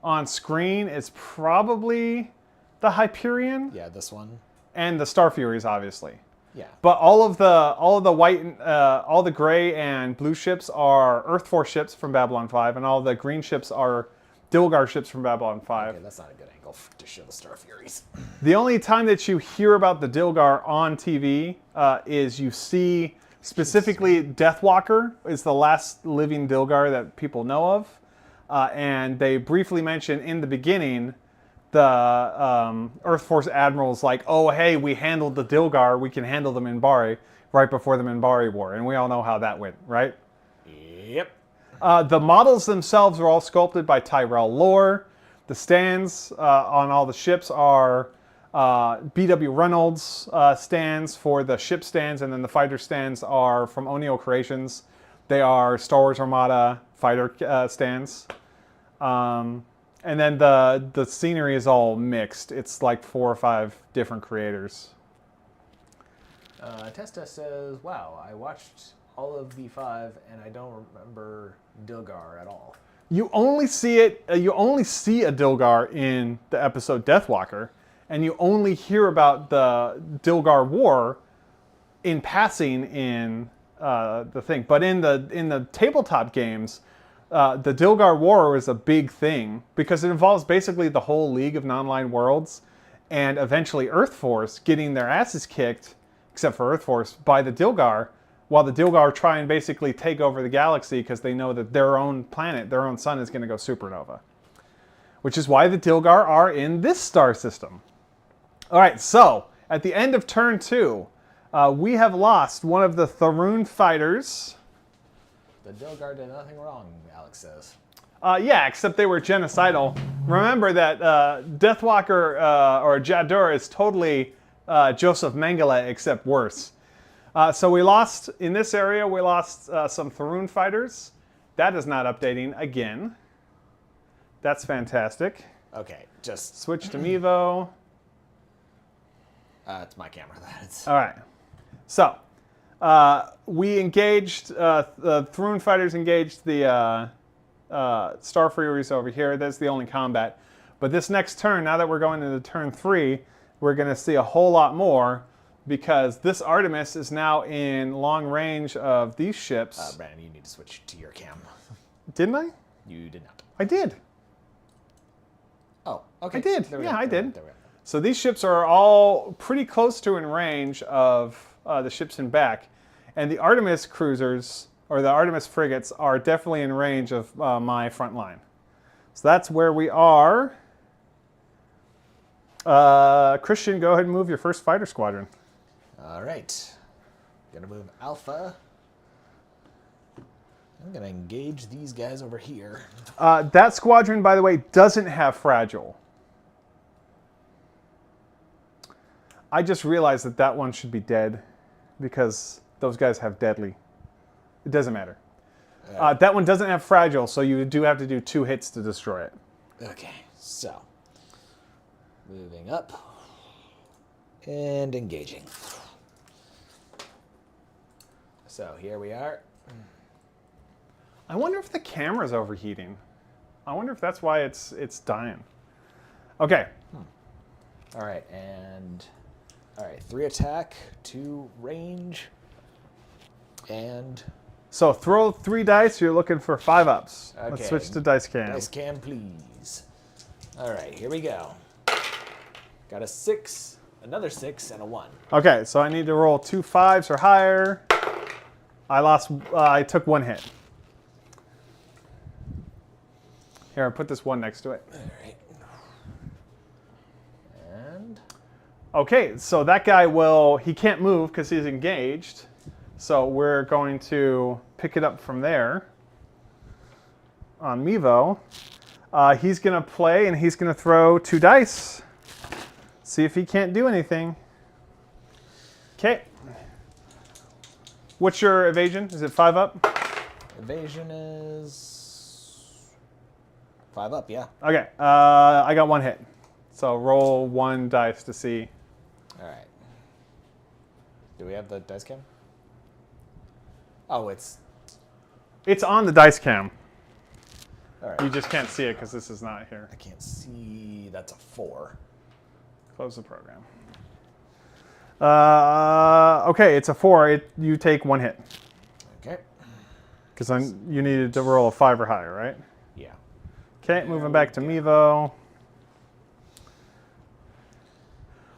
on screen is probably the Hyperion. Yeah, this one. And the Star Furies, obviously. Yeah. But all of the white, all the gray and blue ships are Earthforce ships from Babylon 5, and all the green ships are Dilgar ships from Babylon 5. Okay, that's not a good angle to show the Star Furies. The only time that you hear about the Dilgar on TV is you see specifically Deathwalker is the last living Dilgar that people know of, and they briefly mention in the beginning the Earthforce admiral's like, oh, hey, we handled the Dilgar, we can handle the Minbari right before the Minbari War. And we all know how that went, right? Yep. The models themselves are all sculpted by Tyrell Lore. The stands on all the ships are B.W. Reynolds stands for the ship stands, and then the fighter stands are from O'Neill Creations. They are Star Wars Armada fighter stands. And then the scenery is all mixed. It's like 4 or 5 different creators. Testa says, wow, I watched all of V5 and I don't remember Dilgar at all. You only see it. You only see a Dilgar in the episode Deathwalker, and you only hear about the Dilgar War in passing in the thing. But in the tabletop games, the Dilgar War was a big thing because it involves basically the whole League of Non-Line Worlds, and eventually Earthforce getting their asses kicked, except for Earthforce, by the Dilgar. While the Dilgar try and basically take over the galaxy because they know that their own planet, their own sun is going to go supernova. Which is why the Dilgar are in this star system. Alright, so, at the end of turn 2, we have lost one of the Tharoon fighters. The Dilgar did nothing wrong, Alex says. Yeah, except they were genocidal. Remember that Deathwalker or Jadur is totally Joseph Mengele, except worse. So we lost, in this area, we lost some Tharoon fighters. That is not updating again. That's fantastic. Okay, just... Switch to Mevo. It's my camera, that's... All right. So, we engaged, the Tharoon fighters engaged the Star Furies over here. That's the only combat. But this next turn, now that we're going into turn 3, we're going to see a whole lot more, because this Artemis is now in long range of these ships. Brandon, you need to switch to your cam. Didn't I? You did not. I did. Oh, okay. I did. Yeah, I did. There we go. So these ships are all pretty close to in range of the ships in back. And the Artemis cruisers, or the Artemis frigates, are definitely in range of my front line. So that's where we are. Christian, go ahead and move your first fighter squadron. All right. Gonna move Alpha. I'm gonna engage these guys over here. That squadron, by the way, doesn't have fragile. I just realized that that one should be dead because those guys have deadly. It doesn't matter. That one doesn't have fragile, so you do have to do 2 hits to destroy it. Okay, so moving up and engaging. So here we are. I wonder if the camera's overheating. I wonder if that's why it's dying. Okay. All right, and all right, 3 attack, 2 range, and So throw 3 dice. You're looking for 5 ups. Okay. Let's switch to dice cam. dice cam, please. All right, here we go. Got a 6, another 6, and a 1. Okay, so I need to roll 2 5s or higher. I took 1 hit. Here, I'll put this 1 next to it. All right. And Okay, so that guy he can't move because he's engaged. So we're going to pick it up from there on Mevo. He's going to play and he's going to throw 2 dice. See if he can't do anything. Okay. What's your evasion? Is it 5 up? evasion is 5 up, yeah. Okay, I got 1 hit. So roll 1 dice to see. All right. Do we have the dice cam? Oh, it's on the dice cam. all right. You just can't see it because this is not here. I can't see. That's a 4. Close the program. Okay, it's a 4. You take 1 hit. Okay. Because you needed to roll a 5 or higher, right? Yeah. Okay, moving back to Mevo.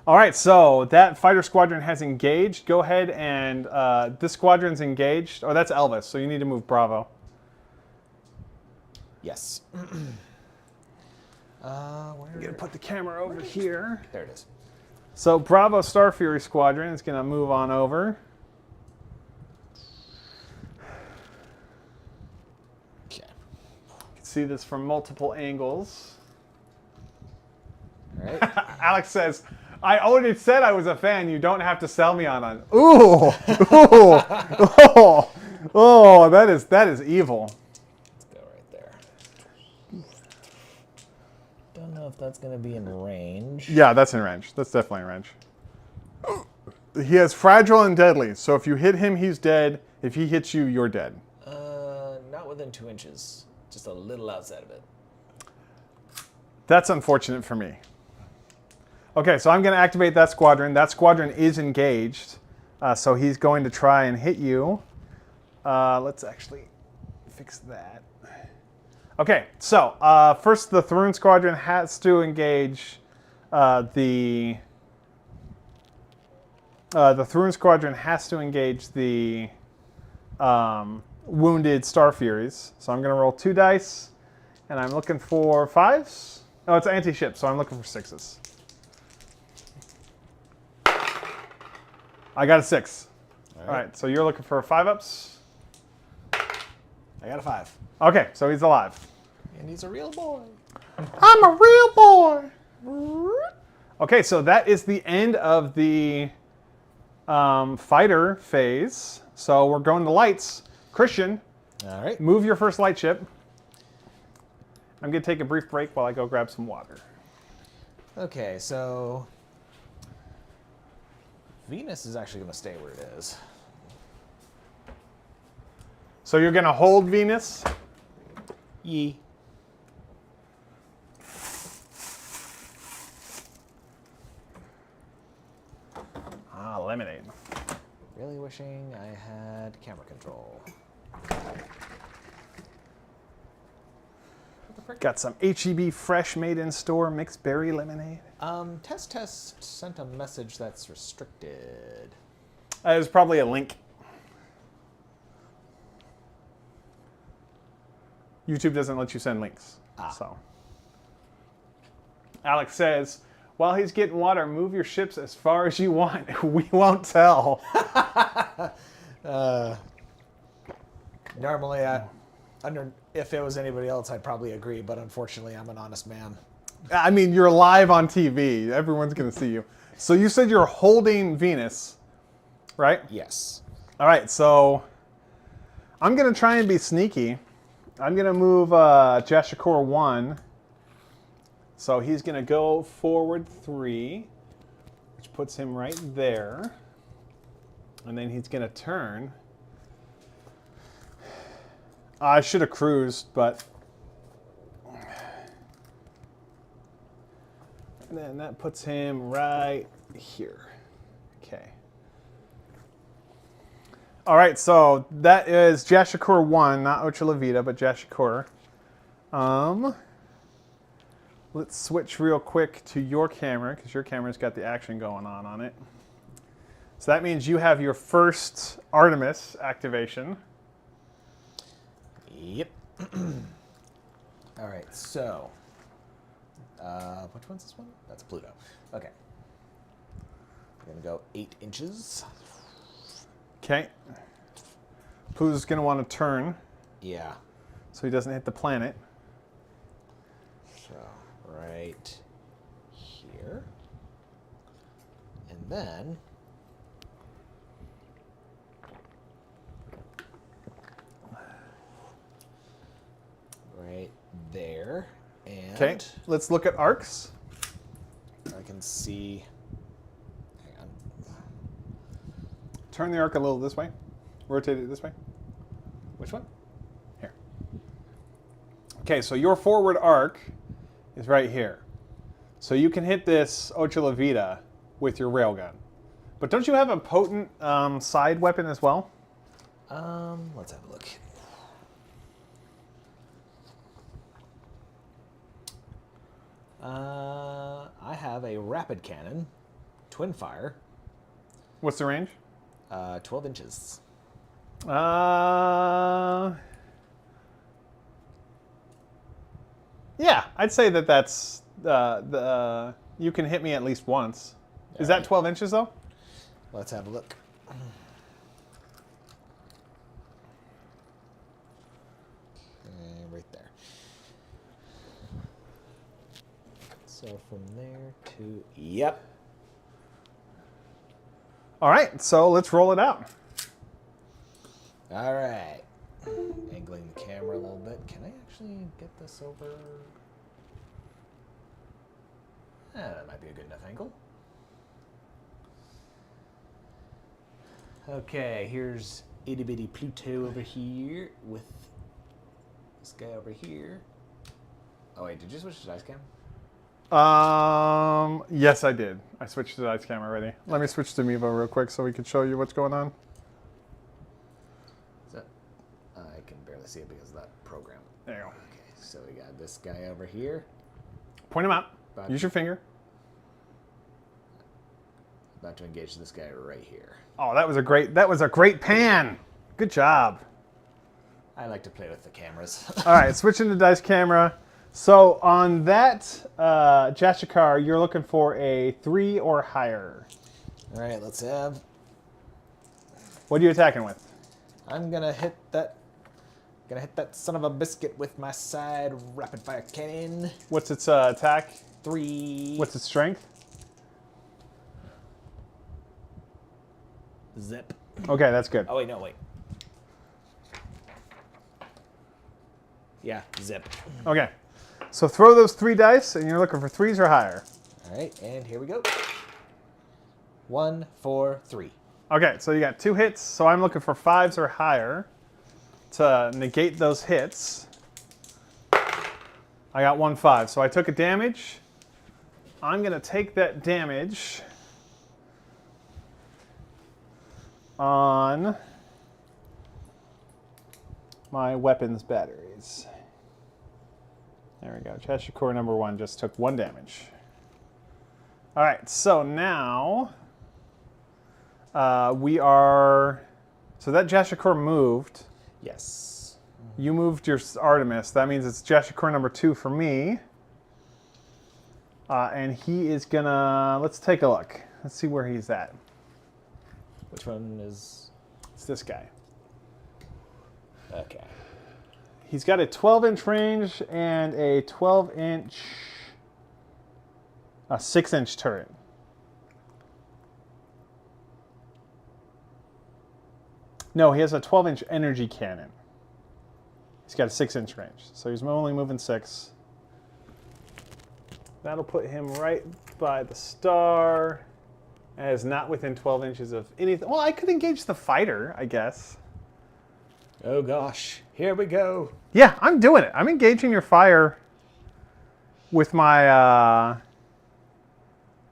All right, so that fighter squadron has engaged. Go ahead and this squadron's engaged. Oh, that's Elvis, so you need to move Bravo. Yes. I'm going to put the camera over here. There it is. So Bravo Star Fury Squadron is going to move on over. Okay. see this from multiple angles. All right. Alex says, I already said I was a fan. You don't have to sell me on it. Ooh. Ooh. Oh, that is evil. Let's go right there. Don't know if that's going to be in range. Yeah, that's in range. That's definitely in range. He has fragile and deadly. So if you hit him, he's dead. If he hits you, you're dead. Not within 2 inches. Just a little outside of it. That's unfortunate for me. Okay, so I'm going to activate that squadron. That squadron is engaged. So he's going to try and hit you. Let's actually fix that. Okay, so first the Thrune squadron has to engage the Thrune squadron has to engage the wounded Star Furies. So I'm going to roll 2 dice, and I'm looking for 5s. Oh, it's anti-ship, so I'm looking for 6s. I got a 6. All right, so you're looking for 5-ups? I got a 5. Okay, so he's alive. And he's a real boy. I'm a real boy. Okay, so that is the end of the fighter phase. So we're going to lights. Christian, All right. move your first light ship. I'm going to take a brief break while I go grab some water. Okay, so Venus is actually going to stay where it is. So you're going to hold Venus. Yee. Eliminate. Really wishing I had camera control. Got some HEB fresh made in store mixed berry lemonade. Test sent a message that's restricted. There's probably a link. YouTube doesn't let you send links. So Alex says, while he's getting water, move your ships as far as you want. We won't tell. Normally, if it was anybody else, I'd probably agree, but unfortunately, I'm an honest man. I mean, you're live on TV. Everyone's going to see you. So you said you're holding Venus, right? Yes. All right, so I'm going to try and be sneaky. I'm going to move Jashakor 1. So he's going to go forward 3, which puts him right there. And then he's going to turn. I should have cruised, but... And then that puts him right here. Okay. All right, so that is Jashakor 1, not Ocha Levita, but Jashakor. Let's switch real quick to your camera, because your camera's got the action going on it. So that means you have your first Artemis activation. Yep. All right, so which one's this one? That's Pluto. Okay. We're going to go 8 inches. Okay. Pluto's going to want to turn. Yeah. So he doesn't hit the planet. So right here. And then right there. And Okay, let's look at arcs. I can see. Hang on. Turn the arc a little this way. Rotate it this way. Which one? Here. Okay, so your forward arc is right here. So you can hit this Ocha Levita with your railgun. But don't you have a potent side weapon as well? Let's have a look. I have a rapid cannon, twin fire, What's the range? 12 inches. Yeah, I'd say that's you can hit me at least once. Is that 12 inches though? Let's have a look. Right there. So from there to... Yep. All right, so let's roll it out. All right. Angling the camera a little bit. Can I actually get this over? That might be a good enough angle. Okay, here's itty bitty Pluto over here with this guy over here. Oh wait, did you switch to dice cam? Yes, I did. I switched to the dice cam already. Let me switch to Mevo real quick so we can show you what's going on. Is that, I can barely see it because of that program. There you go. Okay, so we got this guy over here. Point him out. About Use your finger. About to engage this guy right here. Oh, that was a great pan. Good job. I like to play with the cameras. All right, switching to dice camera. So on that Jashikar, you're looking for a 3 or higher. All right, let's have. What are you attacking with? I'm gonna hit that. Gonna hit that son of a biscuit with my side rapid fire cannon. What's its attack? 3. What's its strength? Zip. Okay, that's good. Oh wait, no, wait. Yeah, zip. Okay, so throw those 3 dice, and you're looking for 3s or higher. All right, and here we go. 1, 4, 3. Okay, so you got 2 hits, so I'm looking for 5s or higher to negate those hits. I got 1 5, so I took a damage. I'm gonna take that damage on my weapons batteries. There we go. Cheshire Core number 1 just took 1 damage. All right, so now we are. So that Cheshire Core moved. Yes. You moved your Artemis. That means it's Cheshire Core number 2 for me. And he is gonna. Let's take a look. Let's see where he's at. Which one is? It's this guy. Okay. He's got a 12-inch range and a 12-inch, a 6-inch turret. No, he has a 12-inch energy cannon. He's got a 6-inch range, so he's only moving 6. That'll put him right by the star. And is not within 12 inches of anything. Well, I could engage the fighter, I guess. Oh gosh, here we go. Yeah, I'm doing it. I'm engaging your fire with my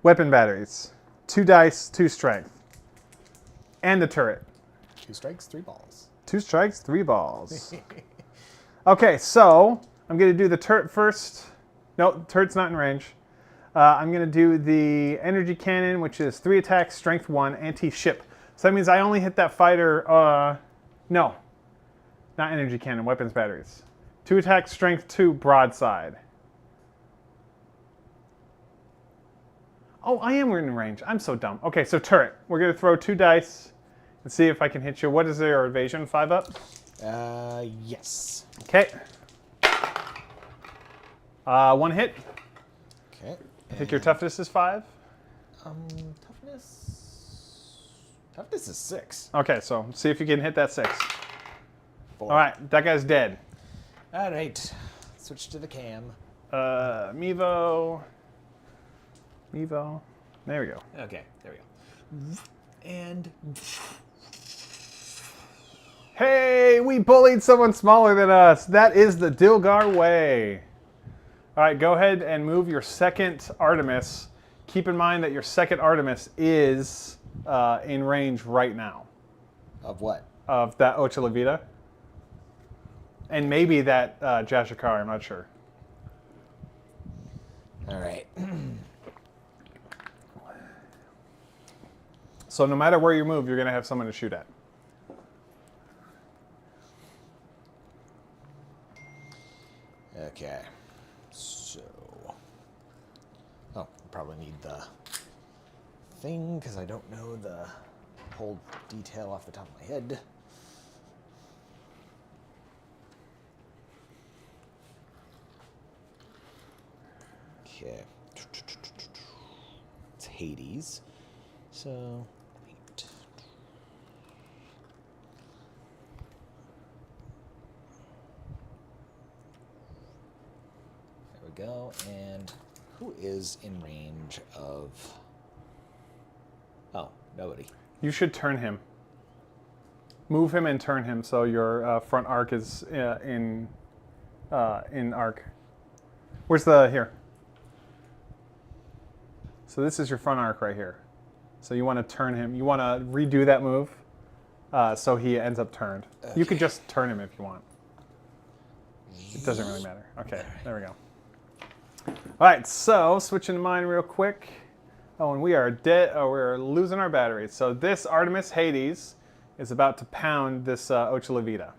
weapon batteries. 2 dice, 2 strength. And the turret. 2 strikes, 3 balls. 2 strikes, 3 balls. Okay, so I'm going to do the turret first. No, turret's not in range. I'm going to do the energy cannon, which is 3 attacks, strength 1, anti-ship. So that means I only hit that fighter. No, not energy cannon, weapons batteries. 2 attacks, strength 2, broadside. Oh, I am in range. I'm so dumb. Okay, so turret. We're going to throw 2 dice and see if I can hit you. What is your evasion? 5 up? Yes. Okay. 1 hit. Okay. I think your toughness is 5. Toughness is 6. Okay, so see if you can hit that 6. 4. All right, that guy's dead. All right. Switch to the cam. Mevo. There we go. Okay, there we go. And Hey, we bullied someone smaller than us. That is the Dilgar way. All right, go ahead and move your second Artemis. Keep in mind that your second Artemis is in range right now. of what? Of that Ocha La Vida. And maybe that Jashikar, I'm not sure. All right. So no matter where you move, you're going to have someone to shoot at. Okay. So, I'll probably need the thing because I don't know the whole detail off the top of my head. Okay. Hades. So, 8. There we go. And who is in range of... Oh, nobody. You should turn him. Move him and turn him so your front arc is in arc. Where's the... Here. So this is your front arc right here. So you want to turn him. You want to redo that move so he ends up turned. Okay. You could just turn him if you want. It doesn't really matter. Okay, there we go. All right, so switching to mine real quick. Oh, and we are dead. Oh, we're losing our batteries. So this Artemis Hades is about to pound this Ocha Levita.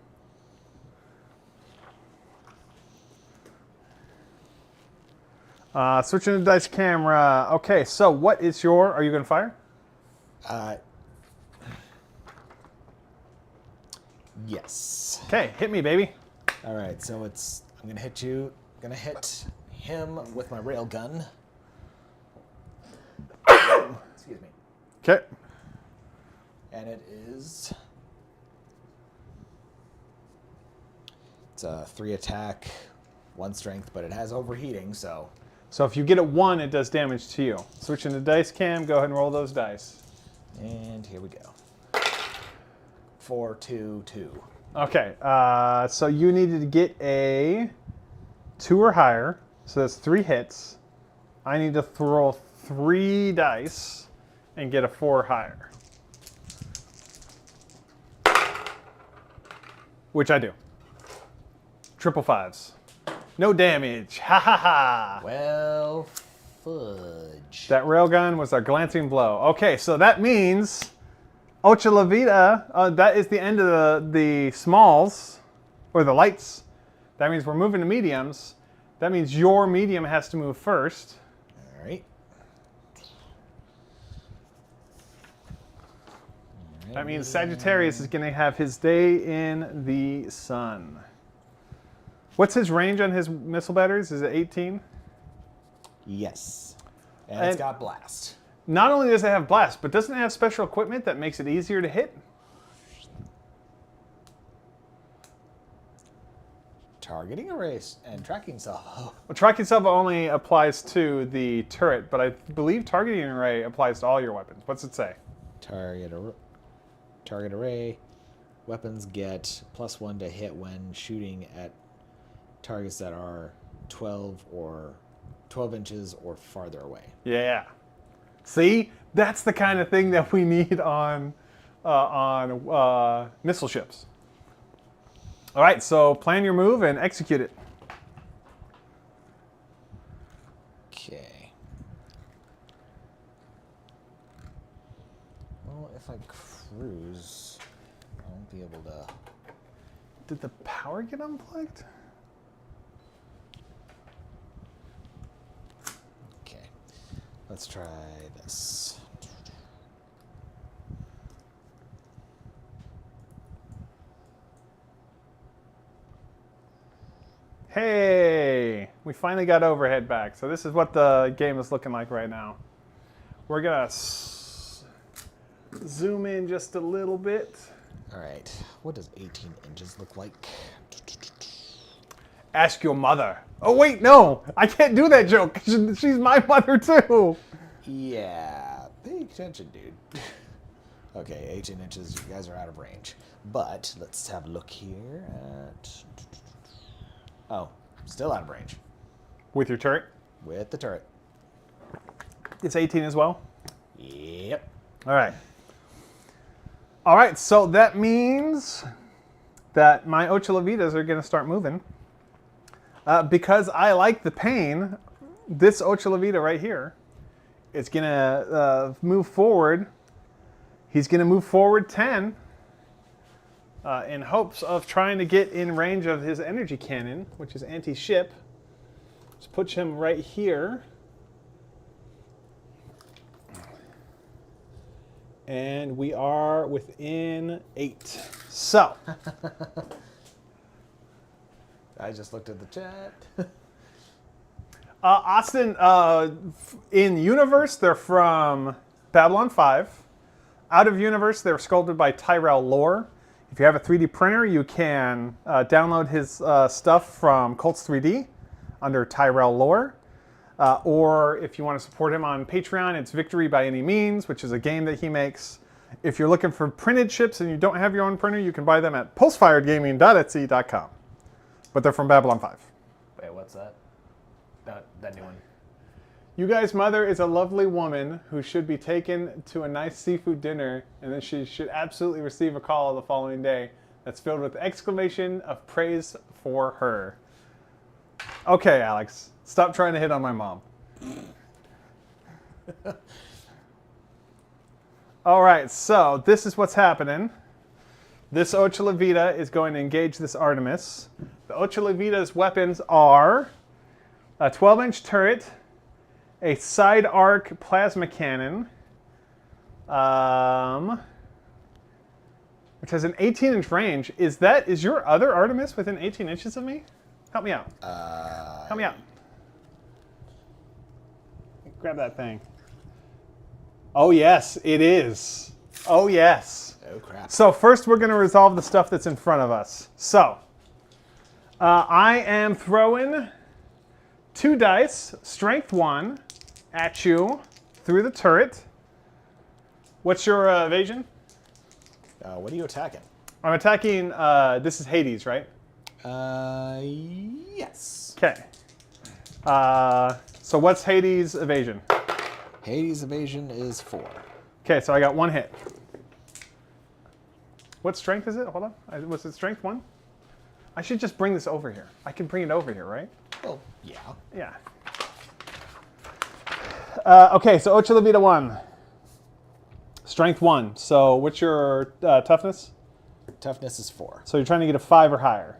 Switching to dice camera. Okay, so what is your... Are you going to fire? Yes. Okay, hit me, baby. All right, so it's... I'm going to hit you. I'm going to hit him with my rail gun. Excuse me. Okay. And it is... It's a 3 attack, 1 strength, but it has overheating, so... So if you get a 1, it does damage to you. Switching to dice cam, go ahead and roll those dice. And here we go. 4, 2, 2. Okay, so you needed to get a 2 or higher. So that's 3 hits. I need to throw 3 dice and get a 4 or higher. Which I do. Triple 5s. No damage. Ha ha ha. Well, fudge. That railgun was a glancing blow. Okay, so that means Ocha Levita, that is the end of the smalls, or the lights. That means we're moving to mediums. That means your medium has to move first. All right. That means Sagittarius is going to have his day in the sun. What's his range on his missile batteries? Is it 18? Yes. And it's got blast. Not only does it have blast, but doesn't it have special equipment that makes it easier to hit? Targeting array and tracking salvo. Well, tracking salvo only applies to the turret, but I believe targeting array applies to all your weapons. What's it say? Target array. Weapons get +1 to hit when shooting at targets that are 12 inches or farther away. Yeah. See, that's the kind of thing that we need on missile ships. All right, so plan your move and execute it. Okay. Well, if I cruise, I won't be able to... Did the power get unplugged? Okay. Let's try this. Hey, we finally got overhead back. So this is what the game is looking like right now. We're gonna zoom in just a little bit. All right, what does 18 inches look like? Ask your mother. Oh wait, no, I can't do that joke. She's my mother too. Yeah, pay attention, dude. Okay, 18 inches, you guys are out of range. But let's have a look here at... Oh, still out of range. With your turret? With the turret. It's 18 as well? Yep. All right. All right, so that means that my Ocha Levitas are going to start moving. Because I like the pain, this Ocha Levita right here is going to move forward. He's going to move forward 10 in hopes of trying to get in range of his energy cannon, which is anti-ship. Just put him right here. And we are within 8. So. I just looked at the chat. Austin, in universe, they're from Babylon 5. Out of universe, they're sculpted by Tyrell Lore. If you have a 3D printer, you can download his stuff from Colts 3D under Tyrell Lore. Or if you want to support him on Patreon, it's Victory by Any Means, which is a game that he makes. If you're looking for printed ships and you don't have your own printer, you can buy them at pulsefiredgaming.etsy.com. But they're from Babylon 5. Wait, what's that? That new one. You guys' mother is a lovely woman who should be taken to a nice seafood dinner, and then she should absolutely receive a call the following day that's filled with exclamation of praise for her. Okay, Alex, stop trying to hit on my mom. All right, so this is what's happening. This Ocha Levita is going to engage this Artemis. The Ocha Levita's weapons are a 12-inch turret, a side arc plasma cannon, which has an 18-inch range. Is your other Artemis within 18 inches of me? Help me out. Help me out. Grab that thing. Oh yes, it is. Oh yes. Oh crap. So first we're going to resolve the stuff that's in front of us. So I am throwing 2 dice, strength 1, at you through the turret. What's your evasion? What are you attacking? I'm attacking, this is Hades, right? Yes. Okay. So what's Hades' evasion? Hades' evasion is 4. Okay, so I got 1 hit. What strength is it? Hold on. Was it strength 1? I should just bring this over here. I can bring it over here, right? Well, yeah. Yeah. Okay, so Ocha Levita 1. Strength 1. So what's your toughness? Toughness is 4. So you're trying to get a 5 or higher.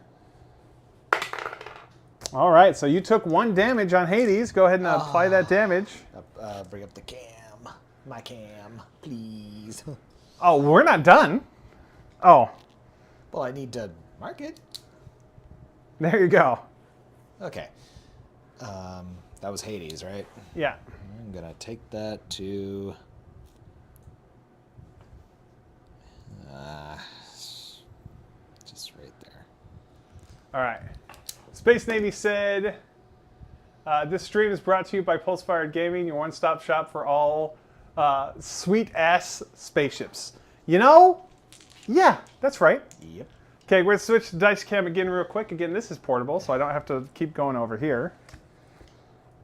All right, so you took 1 damage on Hades. Go ahead and apply that damage. Bring up the cam. My cam, please. Oh, we're not done. Oh, Well, I need to mark it. there you go. Okay. That was Hades, right? Yeah. I'm gonna take that to just right there. All right. Space Navy said, this stream is brought to you by Pulse Fired Gaming, your one-stop shop for all sweet-ass spaceships. You know? Yeah, that's right. Yep. Okay, we're going to switch to Dice Cam again real quick. Again, this is portable, so I don't have to keep going over here.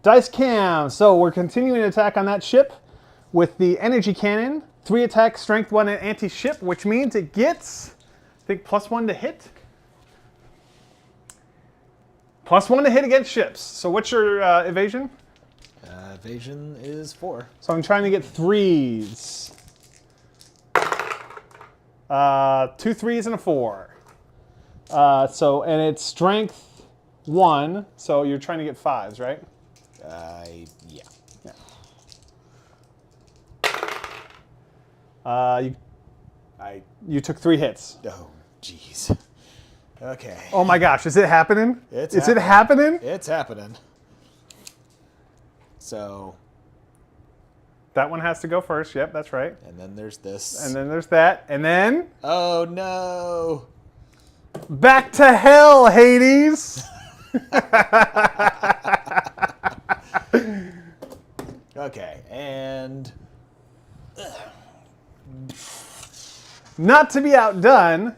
Dice Cam. So we're continuing to attack on that ship with the energy cannon. 3 attack, strength 1, and anti-ship, which means it gets, I think, +1 to hit. +1 to hit against ships. So what's your evasion? Evasion is 4. So I'm trying to get 3s. 2 3s and a 4. And it's strength 1, so you're trying to get 5s, right? Yeah. You took 3 hits. Oh, jeez. Okay. Oh my gosh, is it happening? It's Is it happening? It's happening. So. That one has to go first. Yep, that's right. And then there's this. And then there's that. And then Oh no. back to hell, Hades. Okay, and Not to be outdone,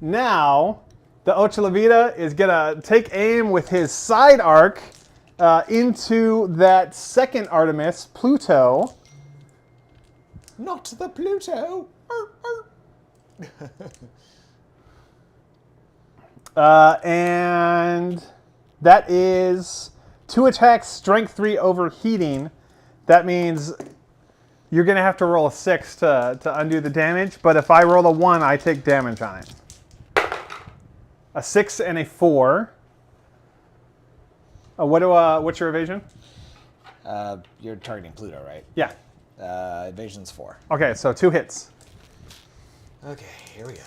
now the Ocha Levita is going to take aim with his side arc into that second Artemis, Pluto. not the Pluto. And that is 2 attacks, strength 3, overheating. That means you're going to have to roll a 6 to undo the damage, but if I roll a 1, I take damage on it. A 6 and a 4. What's your evasion? You're targeting Pluto, right? Yeah. Evasion's 4. Okay, so 2 hits. Okay, here we go.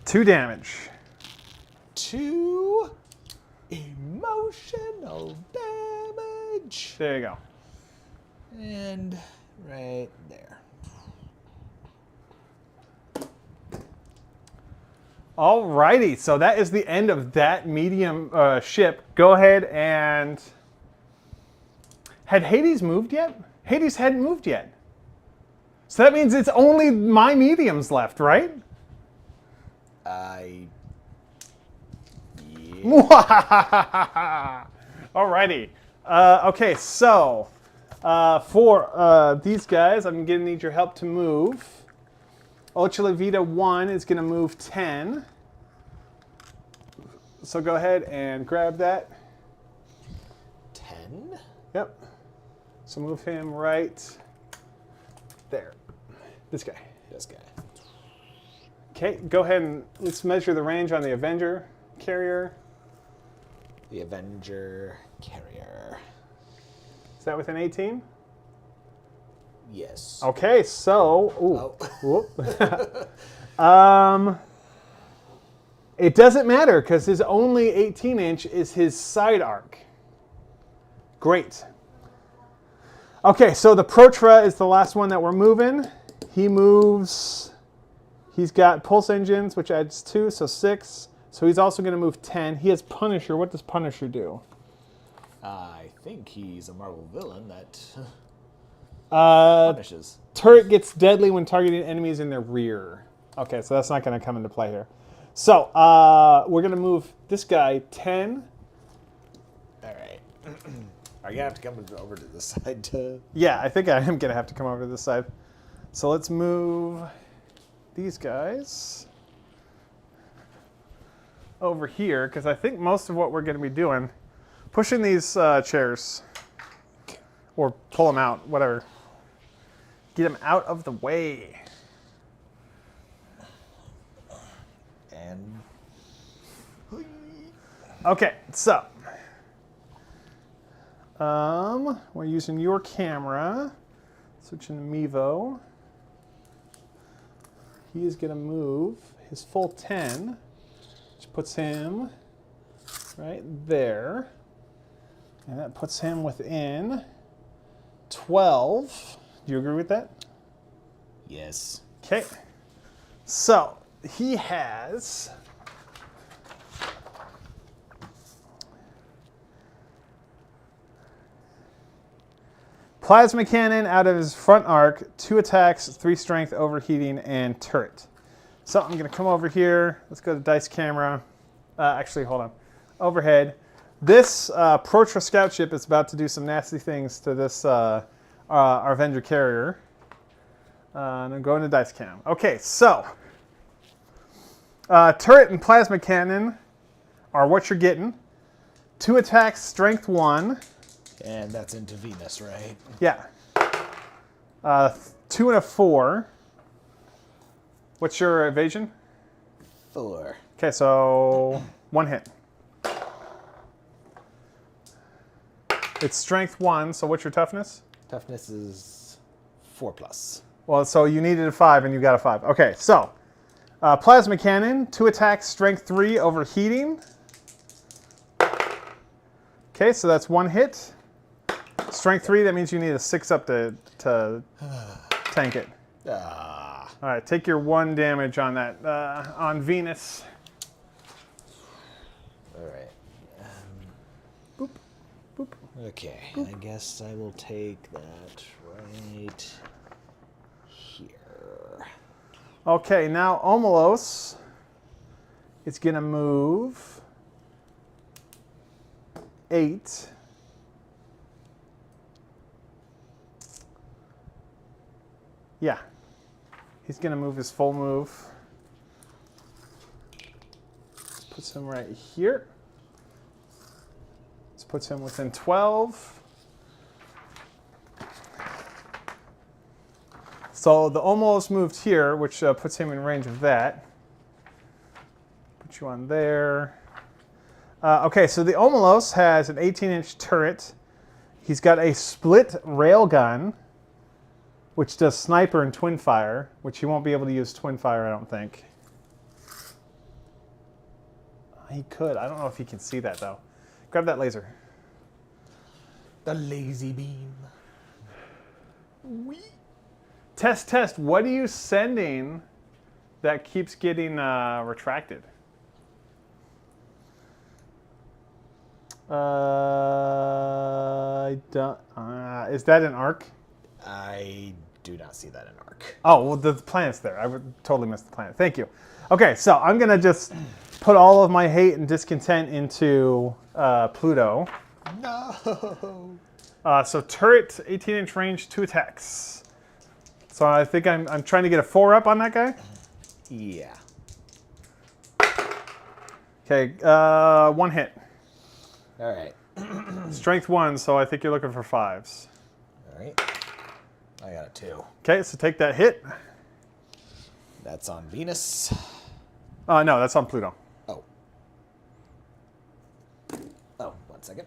2 damage. 2 emotion of damage. There you go. And right there. Alrighty, so that is the end of that medium ship. Go ahead and... Had Hades moved yet? Hades hadn't moved yet. So that means it's only my mediums left, right? Yeah. Alrighty. Okay, so for these guys, I'm going to need your help to move. Ultra Vita 1 is going to move 10. So go ahead and grab that. 10? Yep. So move him right there. This guy. This guy. Okay, go ahead and let's measure the range on the Avenger carrier. The Avenger carrier. Is that within 18? Yes. Okay, so... Oh. Whoop. It doesn't matter because his only 18-inch is his side arc. Great. Okay, so the Protra is the last one that we're moving. He moves... He's got pulse engines, which adds 2, so 6. So he's also going to move 10. He has Punisher. What does Punisher do? I think he's a Marvel villain that punishes. Turret gets deadly when targeting enemies in their rear. Okay, so that's not going to come into play here. So we're going to move this guy 10. All right. Are you going to have to come over to this side to... Yeah, I think I am going to have to come over to this side. So let's move these guys over here, because I think most of what we're going to be doing, pushing these chairs, or pull them out, whatever. Get them out of the way. And... Okay, so we're using your camera. Switching to Mevo. He is going to move his full 10, which puts him right there. And that puts him within 12. Do you agree with that? Yes. Okay. So he has... Plasma cannon out of his front arc, 2 attacks, 3 strength, overheating, and turret. So I'm going to come over here. Let's go to dice camera. Actually, hold on. Overhead. This Protra scout ship is about to do some nasty things to this our Avenger carrier. And I'm going to dice cam. Okay, so turret and plasma cannon are what you're getting. 2 attacks, strength 1. And that's into Venus, right? Yeah. 2 and a 4. What's your evasion? 4. Okay, so 1 hit. It's strength 1, so what's your toughness? Toughness is 4+. Well, so you needed a 5 and you got a 5. Okay, so plasma cannon, 2 attacks, strength 3, overheating. Okay, so that's 1 hit. Strength 3, that means you need a 6 up to tank it. Ah. All right, take your 1 damage on that, on Venus. All right. Boop, boop. Okay, boop. I guess I will take that right here. Okay, now Omelos is going to move 8. Yeah, he's going to move his full move. This puts him right here. This puts him within 12. So the Omelos moved here, which puts him in range of that. Put you on there. Okay, so the Omelos has an 18-inch turret. He's got a split railgun, which does sniper and twin fire, which he won't be able to use twin fire, I don't think. He could. I don't know if he can see that, though. Grab that laser. The lazy beam. Test, test. What are you sending that keeps getting retracted? I don't. Is that an arc? I do not see that in ARC. Oh, well, the planet's there. I would totally missed the planet. Thank you. Okay, so I'm going to just put all of my hate and discontent into Pluto. No. So turret, 18-inch range, 2 attacks. So I think I'm trying to get a 4 up on that guy. Yeah. Okay, 1 hit. All right. Strength 1, so I think you're looking for 5s. All right. I got a 2. Okay, so take that hit. That's on Venus. No, that's on Pluto. Oh. Oh, 1 second.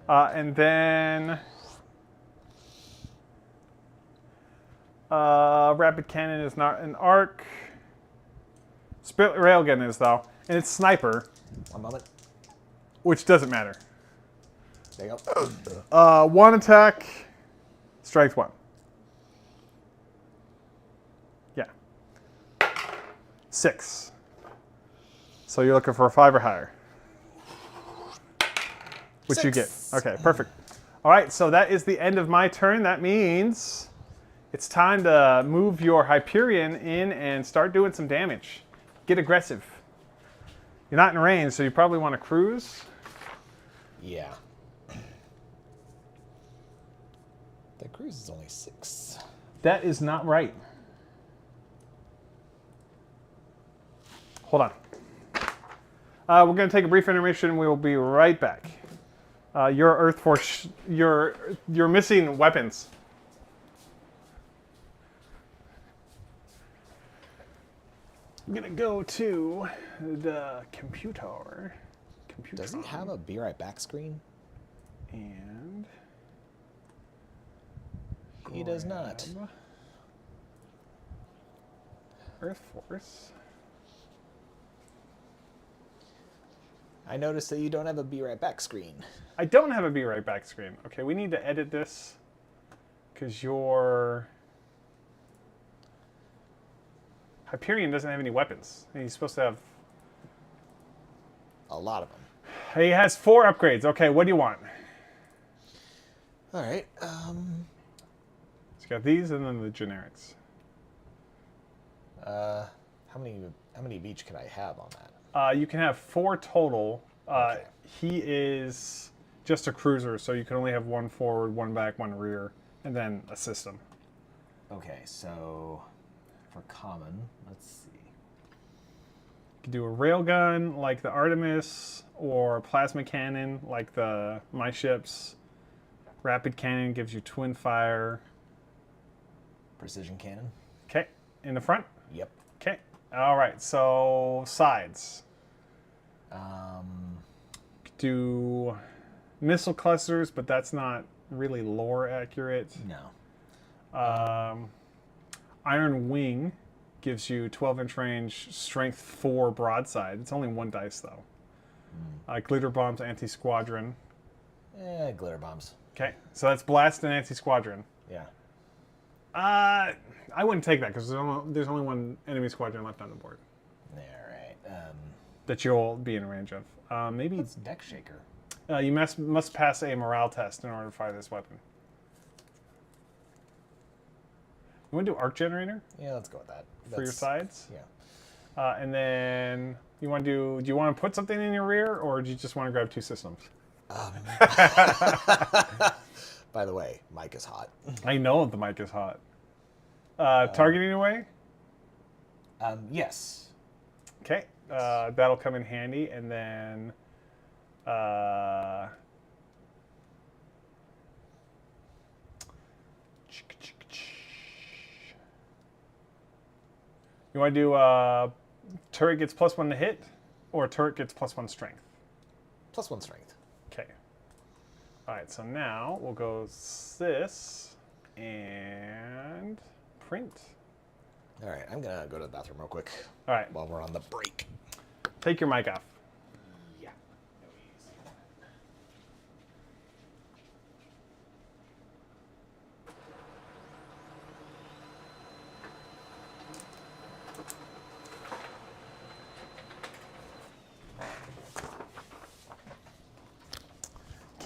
And then rapid cannon is not an arc. Spit railgun is though, and it's sniper, 1 moment. which doesn't matter. There you go. 1 attack, strength 1. Yeah. 6. So you're looking for a 5 or higher. Which you get. 6. Okay, perfect. All right, so that is the end of my turn. That means it's time to move your Hyperion in and start doing some damage. Get aggressive. You're not in range, so you probably want to cruise. Yeah. The cruise is only 6. That is not right. Hold on. We're going to take a brief intermission. We will be right back. Your Earthforce, you're missing weapons. I'm going to go to the computer. Does he have a be right back screen? And He does not. Earthforce. I noticed that you don't have a be right back screen. I don't have a be right back screen. Okay, we need to edit this because your Hyperion doesn't have any weapons. And he's supposed to have. A lot of them. He has 4 upgrades. Okay, what do you want? All right. He's got these and then the generics. How many of each can I have on that? You can have 4 total. Okay. He is just a cruiser, so you can only have 1 forward, 1 back, 1 rear, and then a system. Okay, so for common, let's see. You can do a railgun like the Artemis, or a plasma cannon like the My Ships. Rapid cannon gives you twin fire. Precision cannon. Okay, in the front. Yep. Okay, all right. So sides. Do missile clusters, but that's not really lore accurate. No. Iron Wing gives you 12-inch range, strength 4 broadside. It's only 1 dice though. Glitter bombs, anti-squadron. Glitter bombs. Okay, so that's blast and anti-squadron. Yeah. I wouldn't take that because there's only 1 enemy squadron left on the board All right. that you'll be in range of. Maybe What's Deck Shaker? you must pass a morale test in order to fire this weapon. You want to do arc generator Yeah, let's go with that. for your sides? Yeah. And then you want to do you want to put something in your rear, or do you just want to grab 2 systems? By the way, Mike is hot. I know the mic is hot. Targeting away? Yes. Okay, that'll come in handy, and then you want to do turret gets +1 to hit, or turret gets +1 strength? +1 strength. Okay. All right, so now we'll go this and print. All right, I'm gonna go to the bathroom real quick. All right, While we're on the break. take your mic off. Yeah.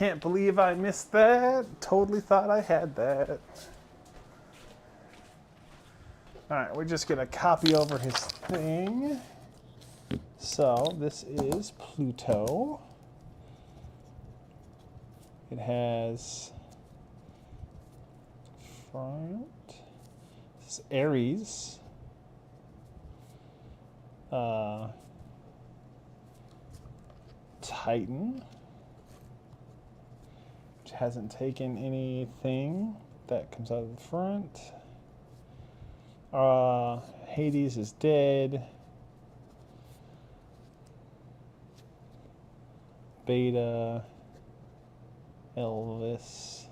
can't believe I missed that. Totally thought I had that. All right, we're just gonna copy over his thing. So this is Pluto. It has front. This is Aries. Titan, which hasn't taken anything that comes out of the front. Hades is dead. Beta, Elvis,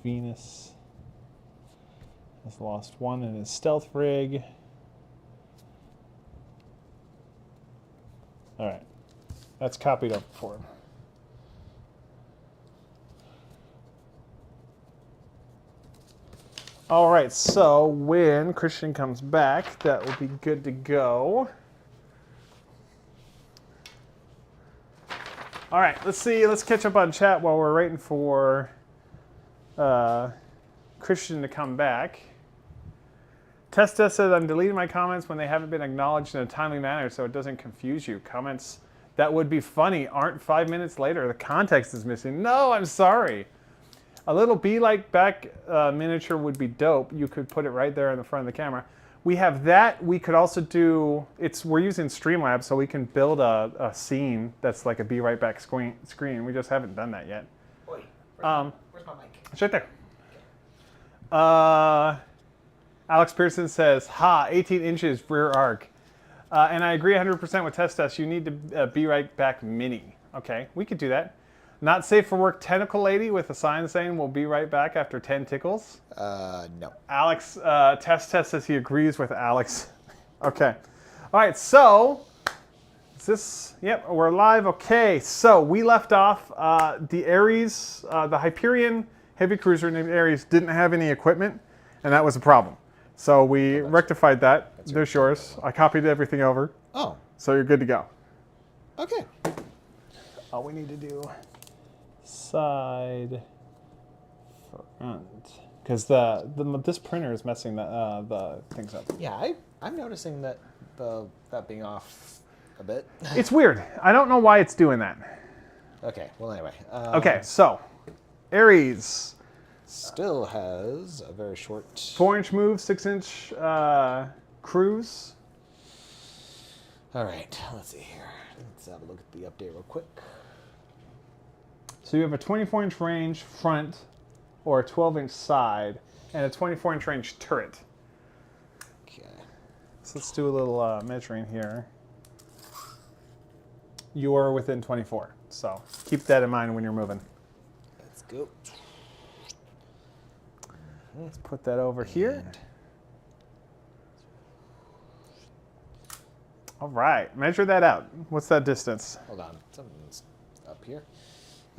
Venus has lost one in his stealth rig. All right, that's copied up for him. All right, so when Christian comes back, that will be good to go. All right, let's see. Let's catch up on chat while we're waiting for Christian to come back. Testa says, I'm deleting my comments when they haven't been acknowledged in a timely manner so it doesn't confuse you. Comments that would be funny aren't 5 minutes later. The context is missing. No, I'm sorry. A little be-like back miniature would be dope. You could put it right there in the front of the camera. We have that. We could also do, we're using Streamlabs, so we can build a scene that's like a be right back screen. We just haven't done that yet. Wait, where's my mic? It's right there. Alex Pearson says, ha, 18 inches rear arc. And I agree 100% with Test. You need to be right back mini. Okay, we could do that. Not safe for work tentacle lady with a sign saying we'll be right back after 10 tickles. No. Alex, Test says he agrees with Alex. Okay. All right, so, is this, yep, we're live. Okay, so we left off the Ares, the Hyperion heavy cruiser named Ares didn't have any equipment, and that was a problem. So we rectified that. There's yours. I copied everything over. Oh. So you're good to go. Okay. All we need to do, side, front. Because this printer is messing the things up. Yeah, I'm noticing that that being off a bit. It's weird. I don't know why it's doing that. Okay, well anyway. Okay, so, Ares. Still has a very short... 4-inch move, 6-inch cruise. All right, let's see here. Let's have a look at the update real quick. So you have a 24-inch range front or a 12-inch side and a 24-inch range turret. Okay. So let's do a little measuring here. You are within 24, so keep that in mind when you're moving. Let's go. Let's put that over here. All right, measure that out. What's that distance? Hold on, something's up here.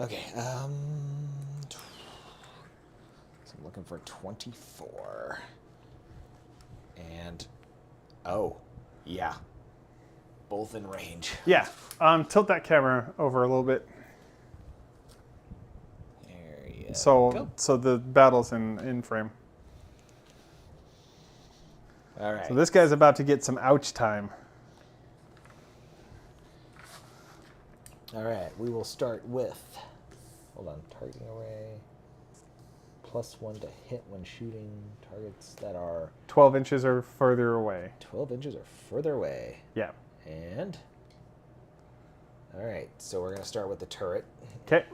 Okay, so I'm looking for 24. And, oh, yeah, both in range. Yeah, tilt that camera over a little bit. There you So go. the battle's in frame. All right. So this guy's about to get some ouch time. All right, we will start with, hold on, targeting array, +1 to hit when shooting targets that are 12 inches or further away. 12 inches or further away. Yeah. And, all right, so we're going to start with the turret. Okay.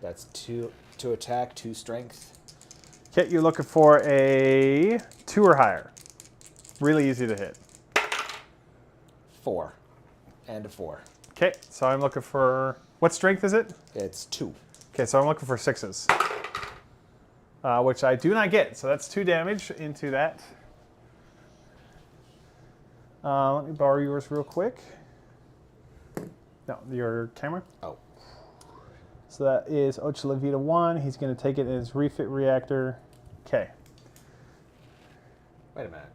That's 2 attack, 2 strength. Okay, you're looking for a 2 or higher. Really easy to hit. 4 and a 4. Okay, so I'm looking for, what strength is it? It's 2. Okay, so I'm looking for 6s. Which I do not get, so that's 2 damage into that. Let me borrow yours real quick. No, your camera. Oh. So that is Ocho La Vida 1. He's going to take it in his refit reactor. Okay. Wait a minute.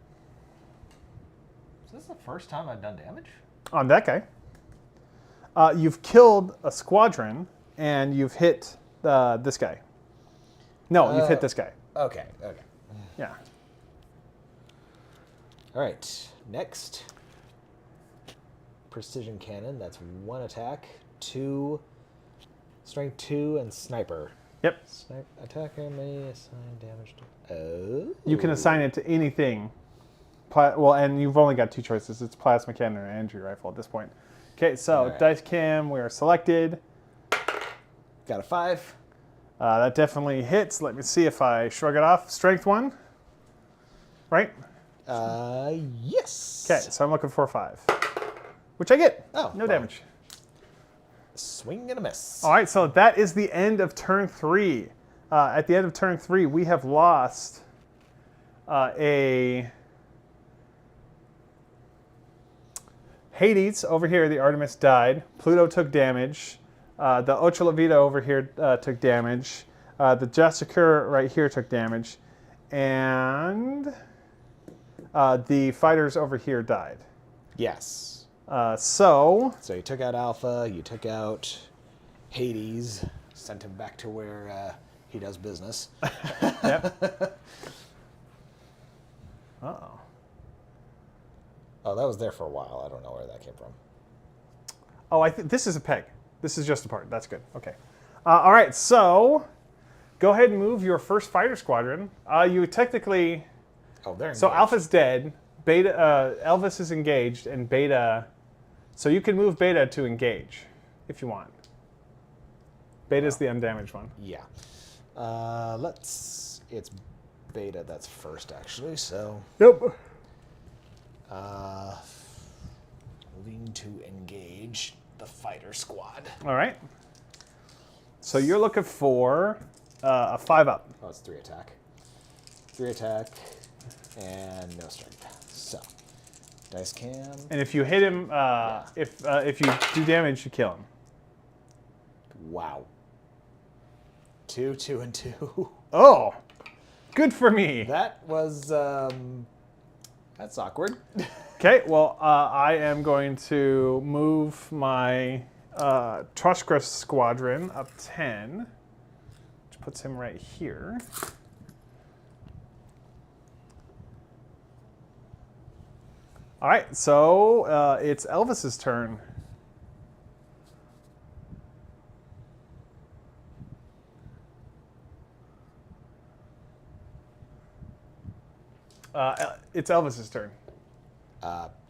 Is this the first time I've done damage? On that guy. You've killed a squadron, and you've hit this guy. No, you've hit this guy. Okay, okay. Yeah. All right, next. Precision cannon, that's 1 attack, 2, strength 2, and sniper. Yep. Attacker may assign damage to... Oh. You can assign it to anything. Well, and you've only got 2 choices. It's plasma cannon or energy rifle at this point. Okay, so right. dice cam, we are selected. Got a 5. That definitely hits. Let me see if I shrug it off. Strength 1, right? Yes. Okay, so I'm looking for a 5, which I get. Oh, no damage. Swing and a miss. All right, so that is the end of turn 3. At the end of turn 3, we have lost a Hades over here. The Artemis died. Pluto took damage. The Ocho La Vida over here took damage. The Jessica right here took damage. And the fighters over here died. Yes. So you took out Alpha, you took out Hades, sent him back to where he does business. Yep. Uh-oh. Oh, that was there for a while. I don't know where that came from. Oh, I think this is a peg. This is just a part. That's good. Okay. All right, so go ahead and move your first fighter squadron. You technically... Oh, they're engaged. So Alpha's dead. Beta, Elvis is engaged, and Beta... So you can move Beta to engage, if you want. Beta's the undamaged one. Yeah. It's Beta that's first, actually, so... Yep. Moving to engage the fighter squad. All right. So you're looking for a 5-up. Oh, it's 3 attack. 3 attack, and no strength. So, dice cam. And if you hit him, if you do damage, you kill him. Wow. 2, 2, and 2. Oh, good for me. That was, that's awkward. Okay, well, I am going to move my Trushka squadron up 10, which puts him right here. All right, so it's Elvis's turn. It's Elvis's turn.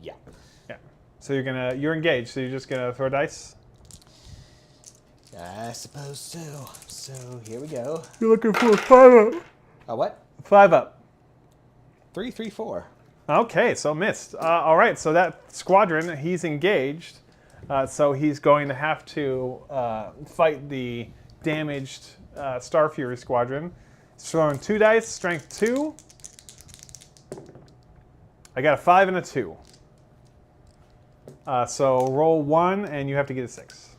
Yeah. Yeah. So you're engaged. So you're just gonna throw dice. I suppose so. So here we go. You're looking for a 5-up. A what? 5-up. 3, 3, 4. Okay, so missed. All right, so that squadron, he's engaged. So he's going to have to fight the damaged Star Fury squadron. He's throwing 2 dice, strength 2. I got a 5 and a 2. So roll 1, and you have to get a 6.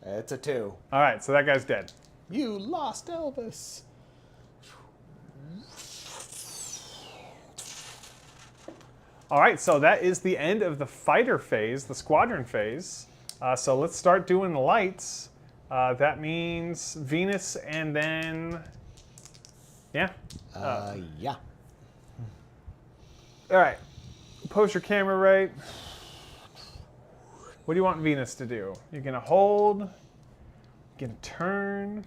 It's a 2. All right, so that guy's dead. You lost Elvis. All right, so that is the end of the fighter phase, the squadron phase. So let's start doing the lights. That means Venus and then, yeah. Yeah. All right, pose your camera right. What do you want Venus to do? You're gonna hold, you're gonna turn.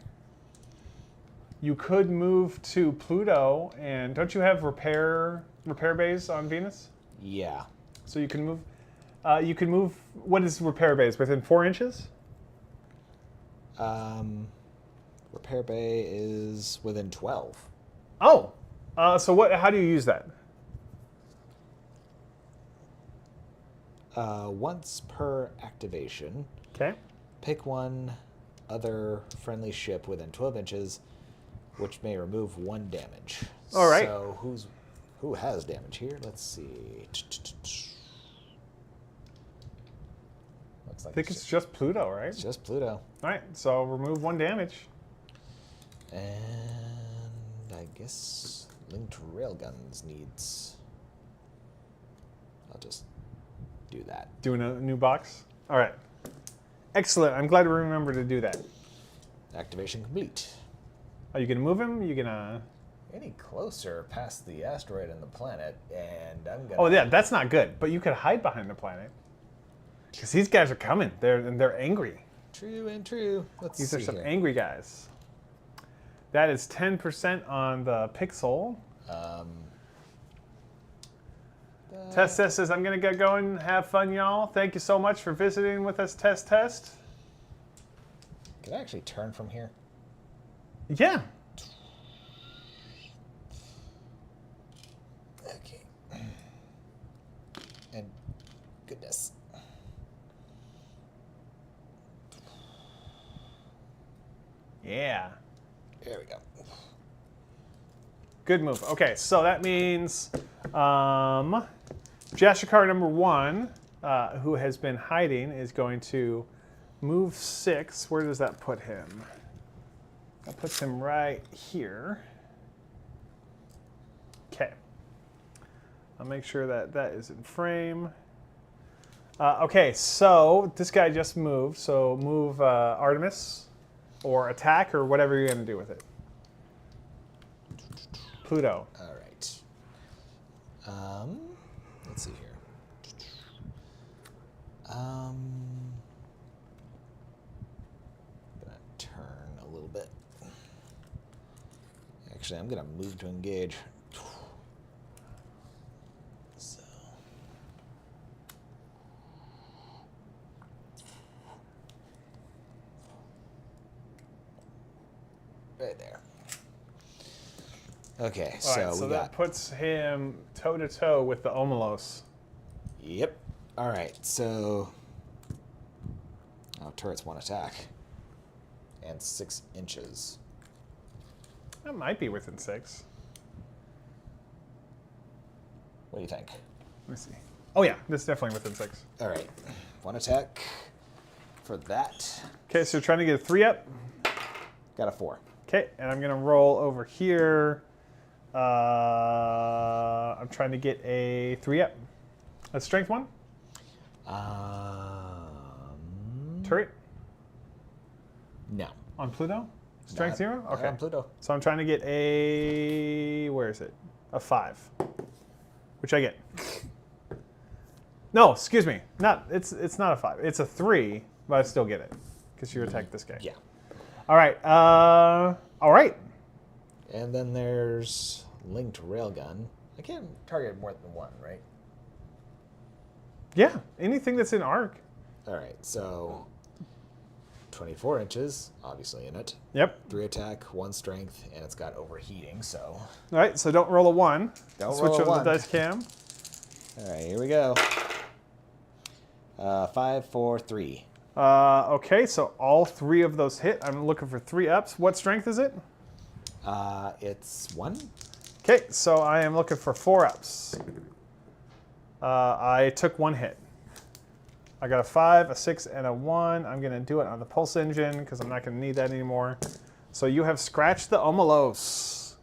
You could move to Pluto, and don't you have repair bays on Venus? Yeah. So you can move. What is repair bays? Within 4 inches? Repair bay is within 12. Oh, so what? How do you use that? Once per activation, Okay. pick one other friendly ship within 12 inches, which may remove 1 damage. All right. So who has damage here? Let's see. Looks like I think it's just Pluto, right? it's just Pluto. All right, so remove 1 damage. And I guess linked railguns needs... I'll just do that. Doing a new box? All right. Excellent. I'm glad we remembered to do that. Activation complete. Are you going to move him? You going to... Any closer past the asteroid and the planet, and I'm gonna... Oh, yeah, that's not good. But you could hide behind the planet. Because these guys are coming. They're angry. True and true. Let's These see are some here. angry guys. That is 10% on the pixel. Test says, I'm going to get going. Have fun, y'all. Thank you so much for visiting with us, Test. Can I actually turn from here? Yeah. Okay. And goodness. Yeah. There we go. Good move. Okay, so that means Jashikar number 1, who has been hiding, is going to move 6. Where does that put him? That puts him right here. Okay. I'll make sure that that is in frame. Okay, so this guy just moved. So move Artemis or attack or whatever you're going to do with it. Pluto. All right. Let's see here. Gonna turn a little bit. Actually, I'm gonna move to engage. So. Right there. Okay, All right, so we that got... puts him toe-to-toe with the Omelos. Yep. All right, so... Oh, turrets 1 attack. And 6 inches. That might be within 6. What do you think? Let me see. Oh yeah, this is definitely within 6. All right, 1 attack for that. Okay, so you're trying to get a 3 up. Got a 4. Okay, and I'm gonna roll over here. I'm trying to get a 3 up. A strength 1? Turret? No. On Pluto? Strength Not- 0? not Okay. on Pluto. So I'm trying to get a... Where is it? A 5. Which I get. No, excuse me. It's not a 5. It's a 3, but I still get it. Because you attacked this guy. Yeah. All right. All right. And then there's linked railgun. I can't target more than 1, right? Yeah. Anything that's in arc. All right, so 24 inches, obviously in it. Yep. 3 attack, 1 strength, and it's got overheating, so... All right. So don't roll a 1. Don't Switch roll a over 1. the dice cam. All right, here we go. 5, 4, 3. Okay. So all 3 of those hit. I'm looking for 3 ups. What strength is it? It's 1. Okay. So I am looking for 4 ups. I took 1 hit. I got a 5, a 6, and a 1. I'm going to do it on the pulse engine because I'm not going to need that anymore. So you have scratched the Omelos.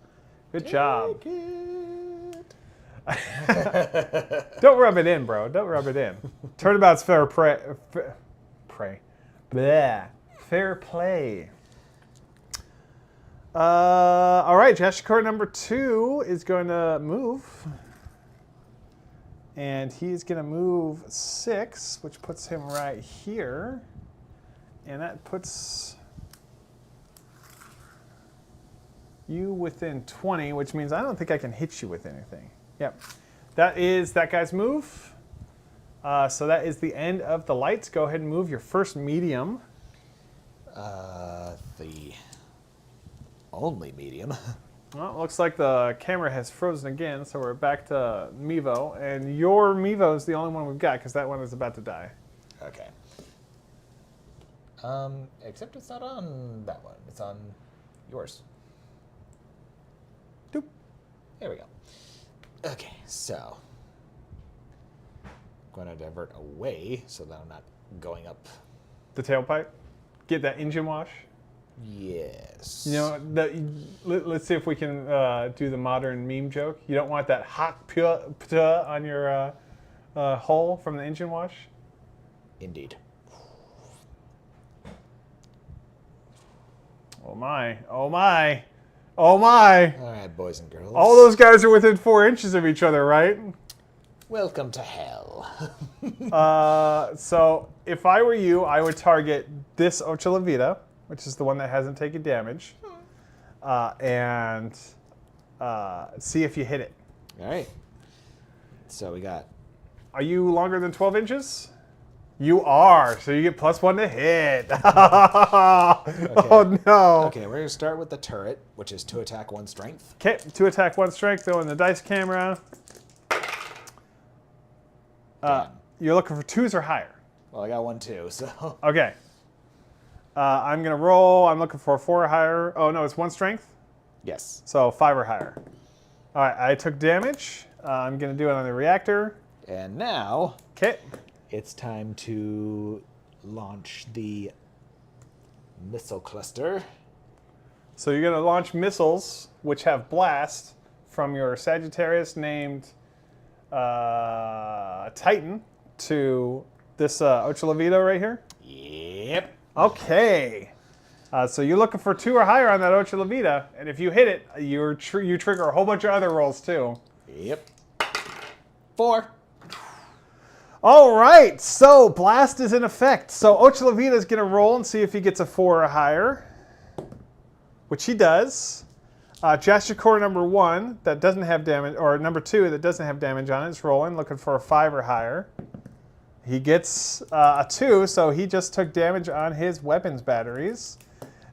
Good job. Don't rub it in, bro. Don't rub it in. Turnabout's fair play. All right, Jashikar number 2 is going to move. And he's going to move 6, which puts him right here. And that puts you within 20, which means I don't think I can hit you with anything. Yep. That is that guy's move. So that is the end of the lights. Go ahead and move your first medium. The only medium. Well, it looks like the camera has frozen again, so we're back to Mevo. And your Mevo is the only one we've got, because that one is about to die. Okay. Except it's not on that one. It's on yours. Doop. There we go. Okay, so I'm going to divert away so that I'm not going up. The tailpipe? Get that engine wash? Yes. You know, let's see if we can do the modern meme joke. You don't want that hot pua on your hull from the engine wash. Indeed. Oh my! Oh my! Oh my! All right, boys and girls. All those guys are within 4 inches of each other, right? Welcome to hell. So if I were you, I would target this Ocho La Vida, which is the one that hasn't taken damage, and see if you hit it. All right. So we got. Are you longer than 12 inches? You are, so you get +1 to hit. Oh no. Okay, we're gonna start with the turret, which is 2 attack, 1 strength. Okay, 2 attack, 1 strength, go in the dice camera. You're looking for 2s or higher. Well, I got 1 too, so. Okay. I'm going to roll. I'm looking for a 4 or higher. Oh, no, it's 1 strength? Yes. So 5 or higher. All right, I took damage. I'm going to do it on the reactor. And now. Okay. It's time to launch the missile cluster. So you're going to launch missiles, which have blast, from your Sagittarius named Titan to this Ocho La Vida right here? Yep. Okay. So you're looking for 2 or higher on that Ocho La Vida, and if you hit it, you trigger a whole bunch of other rolls too. Yep. 4. All right, so blast is in effect. So Ocho La Vida is going to roll and see if he gets a 4 or higher, which he does. Gesture Core number 1 that doesn't have damage, or number 2 that doesn't have damage on it, is rolling, looking for a 5 or higher. He gets a 2, so he just took damage on his weapons batteries.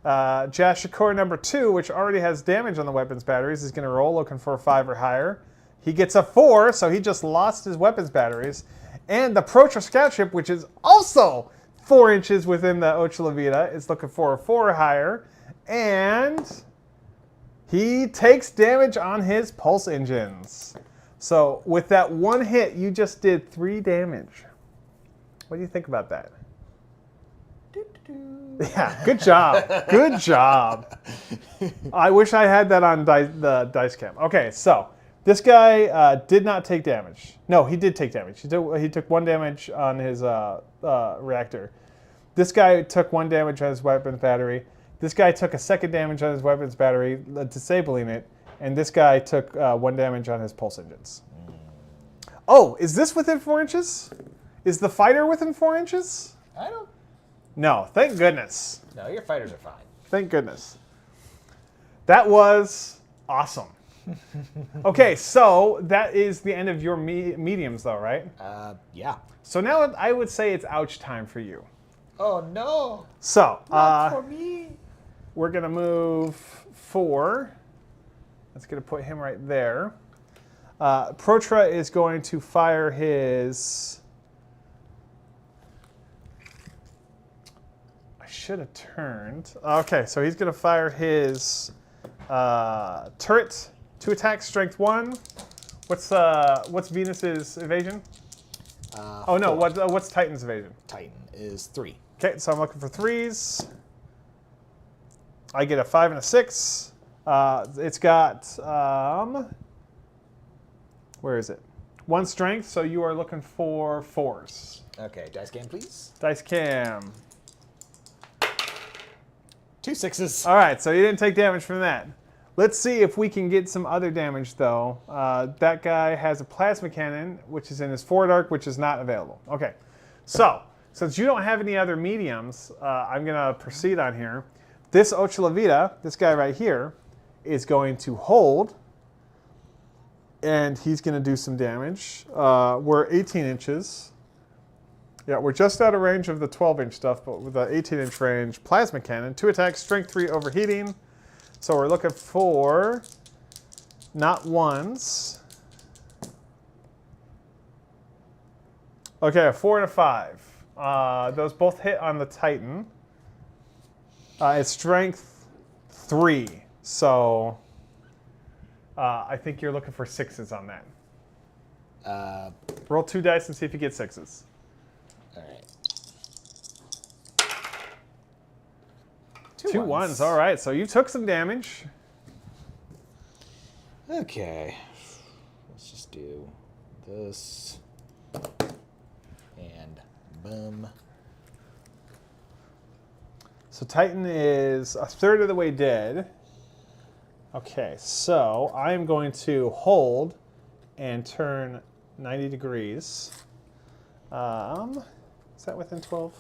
Gesture Core number 2, which already has damage on the weapons batteries, is going to roll, looking for a 5 or higher. He gets a 4, so he just lost his weapons batteries. And the Protra Scout Ship, which is also 4 inches within the Ocho La Vida, is looking for a 4 or higher. And he takes damage on his pulse engines. So with that 1 hit, you just did 3 damage. What do you think about that? Yeah, good job. Good job. I wish I had that on the dice cam. Okay, so this guy did not take damage. No, he did take damage. He took 1 damage on his reactor. This guy took 1 damage on his weapons battery. This guy took a 2nd damage on his weapons battery, disabling it. And this guy took 1 damage on his pulse engines. Oh, is this within 4 inches? Is the fighter within 4 inches? I don't. No, thank goodness. No, your fighters are fine. Thank goodness. That was awesome. Okay, so that is the end of your mediums, though, right? Yeah. So now I would say it's ouch time for you. Oh no. So Not for me. we're gonna move 4. That's gonna put him right there. Protra is going to fire his. I should have turned. Okay, so he's gonna fire his turret. 2 attacks, strength 1. What's Venus's evasion? Oh no, 4. what's Titan's evasion? Titan is 3. Okay, so I'm looking for 3s. I get a 5 and a 6. It's got where is it? 1 strength, so you are looking for 4s. Okay, dice game, please. Dice cam. 2 6s. All right, so you didn't take damage from that. Let's see if we can get some other damage, though. That guy has a plasma cannon, which is in his forward arc, which is not available. Okay, so since you don't have any other mediums, I'm going to proceed on here. This Ocho La Vida, this guy right here, is going to hold, and he's going to do some damage. We're 18 inches. Yeah, we're just out of range of the 12-inch stuff, but with the 18-inch range, plasma cannon, 2 attacks, strength 3, overheating. So we're looking for not 1s. Okay, a 4 and a 5. Those both hit on the Titan. It's strength 3. So I think you're looking for 6s on that. Roll 2 dice and see if you get 6s. All right. 2 1s. All right, so you took some damage. Okay. Let's just do this. Boom. So Titan is a third of the way dead. Okay, so I'm going to hold and turn 90 degrees. Is that within 12?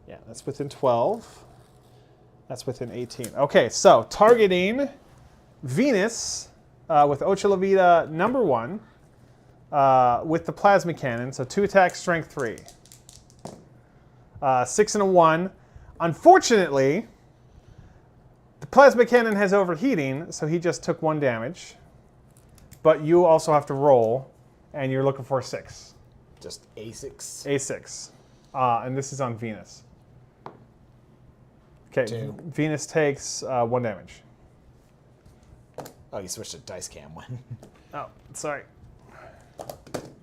Yeah, that's within 12. That's within 18. Okay, so targeting Venus with Ocha La Vida #1 with the plasma cannon. So 2 attacks, strength 3. 6 and a 1. Unfortunately, the plasma cannon has overheating, so he just took 1 damage. But you also have to roll, and you're looking for a 6. Just A6. A6. And this is on Venus. Okay, 2. Venus takes 1 damage. Oh, you switched to dice cam one. Oh, sorry.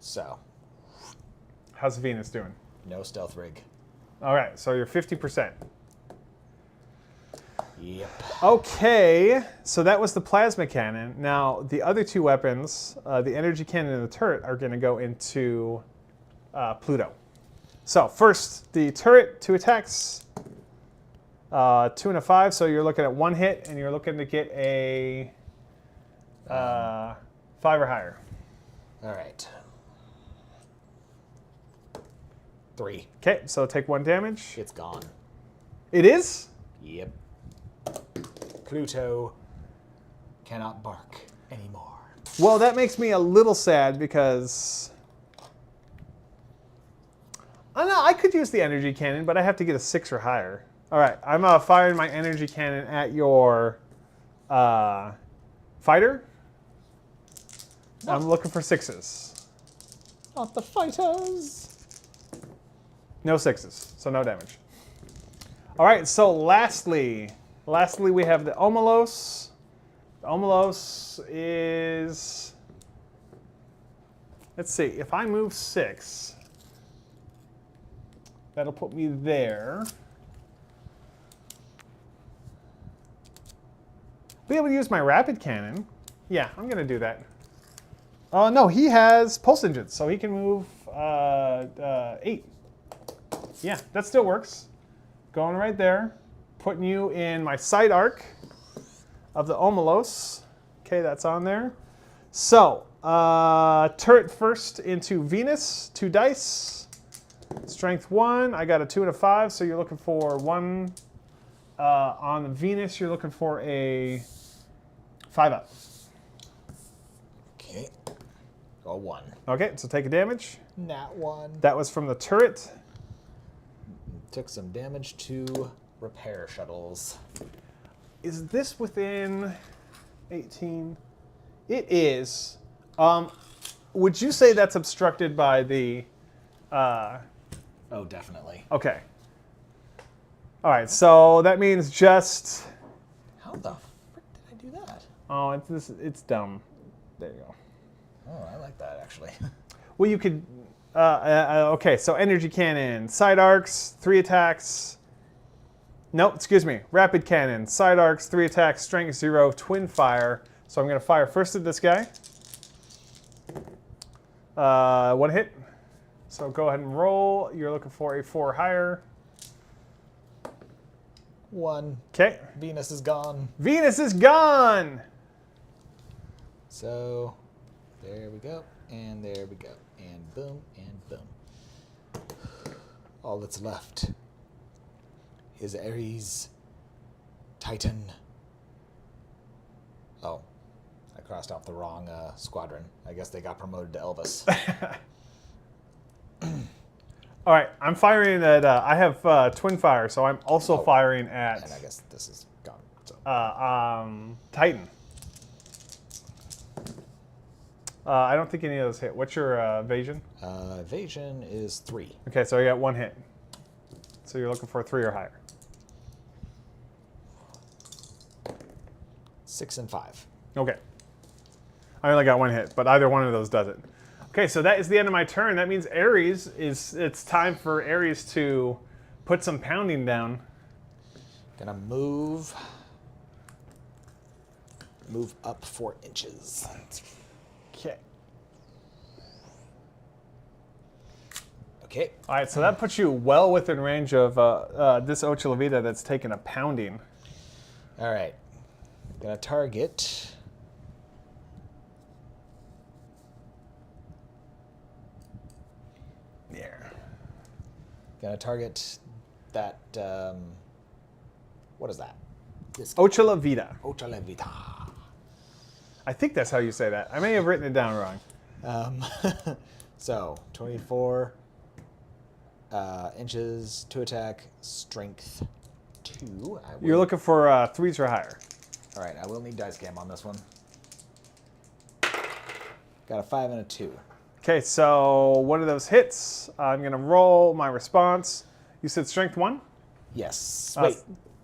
So, How's Venus doing? no stealth rig. All right, so you're 50%. Yep. Okay, so that was the plasma cannon. Now, the other 2 weapons, the energy cannon and the turret, are going to go into Pluto. So, first, the turret, 2 attacks, 2 and a 5, so you're looking at 1 hit, and you're looking to get a 5 or higher. All right. 3. Okay, so take 1 damage. It's gone. It is? Yep. Pluto cannot bark anymore. Well, that makes me a little sad because I don't know, I could use the energy cannon, but I have to get a 6 or higher. All right, I'm firing my energy cannon at your fighter. I'm looking for 6s. Not the fighters. No 6s, so no damage. All right, so lastly we have the Omelos. The Omelos is, let's see, if I move 6, that'll put me there. Be able to use my rapid cannon. Yeah, I'm gonna do that. Oh no, he has pulse engines, so he can move 8. Yeah, that still works. Going right there, putting you in my side arc of the Omelos. Okay, that's on there. So, turret first into Venus, 2 dice. Strength 1, I got a 2 and a 5, so you're looking for 1. On the Venus, you're looking for a 5 up. Okay. Go 1. Okay, so take a damage. Nat 1. That was from the turret. Took some damage to repair shuttles. Is this within 18? It is. Would you say that's obstructed by the... Oh, definitely. Okay. All right, so that means just... How the frick did I do that? Oh, it's dumb. There you go. Oh, I like that, actually. Well, you could... okay, so energy cannon, side arcs, 3 attacks. Nope, excuse me. Rapid cannon, side arcs, 3 attacks, strength 0, twin fire. So I'm going to fire first at this guy. 1 hit. So go ahead and roll. You're looking for a 4 or higher. 1. Okay. Venus is gone. Venus is gone! So, there we go. And there we go. And boom, and boom. All that's left is Ares, Titan. Oh, I crossed off the wrong squadron. I guess they got promoted to Elvis. All right, I'm firing at, I have twin fire, so I'm also firing at And I guess this is gone. So. Titan. I don't think any of those hit. What's your evasion? Evasion is 3. Okay, so you got 1 hit. So you're looking for a 3 or higher. 6 and 5. Okay. I only got 1 hit, but either one of those does it. Okay, so that is the end of my turn. That means Ares it's time for Ares to put some pounding down. Gonna move up 4 inches. Okay. Okay. All right, so that puts you well within range of this Ocho La Vida that's taking a pounding. All right. Gonna target. Yeah. Gonna target that. What is that? This Ocho La Vida. Ocho La Vida. I think that's how you say that. I may have written it down wrong. So 24 inches to attack, strength 2. You're looking for 3s or higher. All right, I will need dice cam on this one. Got a 5 and a 2. Okay, so one of those hits. I'm going to roll my response. You said strength 1? Yes. Wait,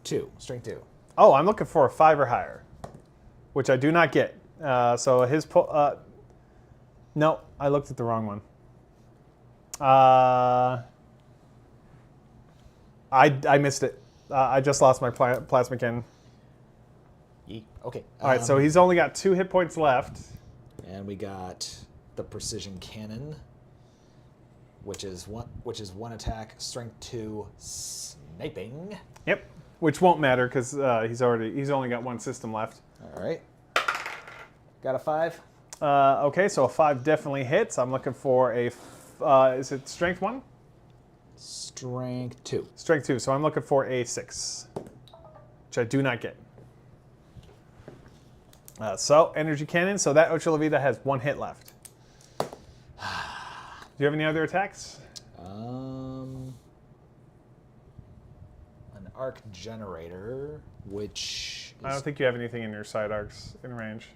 2. Strength 2. Oh, I'm looking for a 5 or higher, which I do not get. So his pull. No, I looked at the wrong one. I missed it. I just lost my plasma cannon. Yeet. Okay. All right, so he's only got 2 hit points left. And we got the precision cannon, which is one attack, strength 2, sniping. Yep. Which won't matter because he's only got 1 system left. All right. Got a 5. Okay, so a 5 definitely hits. I'm looking for a. Is it strength 1? Strength 2. Strength 2. So I'm looking for a 6, which I do not get. So energy cannon. So that Ocho La Vida has 1 hit left. Do you have any other attacks? An arc generator, which is, I don't think you have anything in your side arcs in range.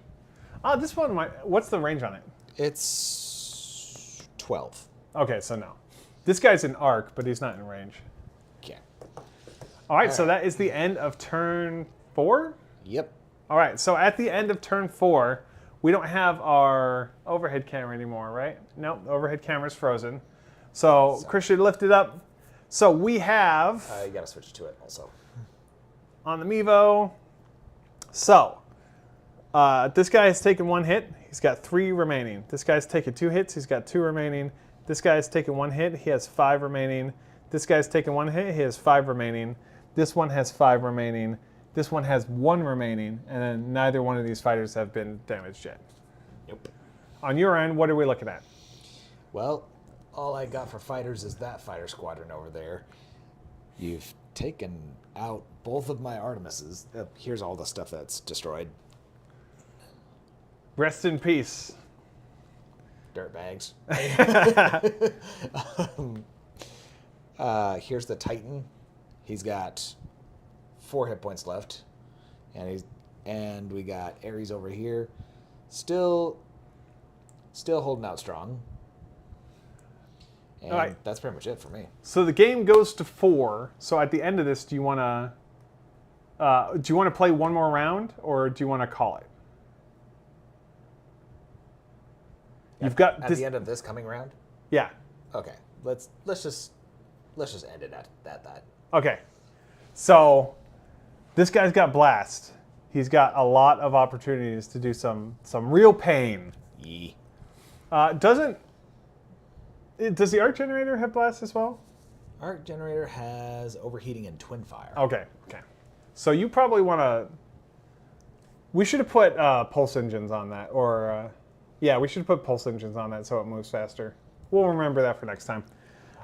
Oh, this one might. What's the range on it? it's 12. Okay, so no. This guy's in arc, but he's not in range. Okay. All right, so that is the end of turn 4? Yep. All right, so at the end of turn 4, we don't have our overhead camera anymore, right? Nope, the overhead camera's frozen. So Chris should lift it up. So we have You gotta switch to it also. on the Mevo. So this guy has taken 1 hit. He's got 3 remaining. This guy's taken 2 hits. He's got 2 remaining. This guy's taken 1 hit. He has 5 remaining. This guy's taken 1 hit. He has 5 remaining. This one has 5 remaining. This one has 1 remaining, and then neither one of these fighters have been damaged yet. Nope. On your end, what are we looking at? Well, all I got for fighters is that fighter squadron over there. You've taken out both of my Artemises. Here's all the stuff that's destroyed. Rest in peace. Dirtbags. Here's the Titan. He's got 4 hit points left, and we got Ares over here, still holding out strong. And all right, that's pretty much it for me. So the game goes to 4. So at the end of this, do you want to play one more round, or do you want to call it? You've got at this, the end of this coming round. yeah. Okay, let's just end it at that. Okay. So this guy's got blast. He's got a lot of opportunities to do some real pain. Yee. Does the arc generator have blast as well? Arc generator has overheating and twin fire. Okay. So you probably want to. We should have put pulse engines on that, or yeah, we should put pulse engines on that so it moves faster. We'll remember that for next time.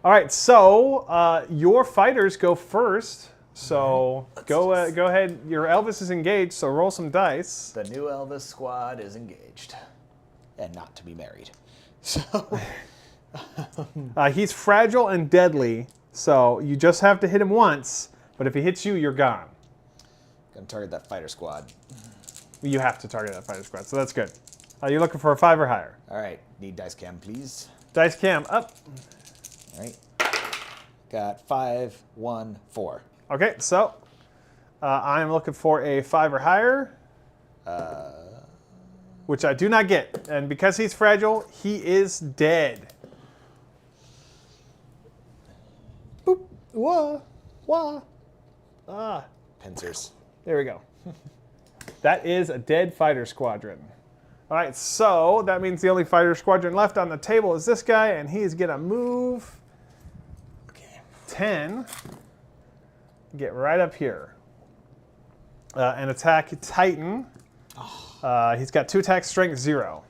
All right. So your fighters go first. So go ahead. Your Elvis is engaged. So roll some dice. The new Elvis squad is engaged, and not to be married. So. He's fragile and deadly, so you just have to hit him once, but if he hits you, you're gone. Gonna target that fighter squad. You have to target that fighter squad, so that's good. You're looking for a 5 or higher. All right, need dice cam, please. Dice cam up. All right, got 5, 1, 4. Okay, so I'm looking for a 5 or higher, which I do not get. And because he's fragile, he is dead. Boop. Wah. Wah. Ah. Pincers. There we go. That is a dead fighter squadron. All right, so that means the only fighter squadron left on the table is this guy, and he's going to move 10. Get right up here. And attack Titan. He's got 2 attacks, strength 0.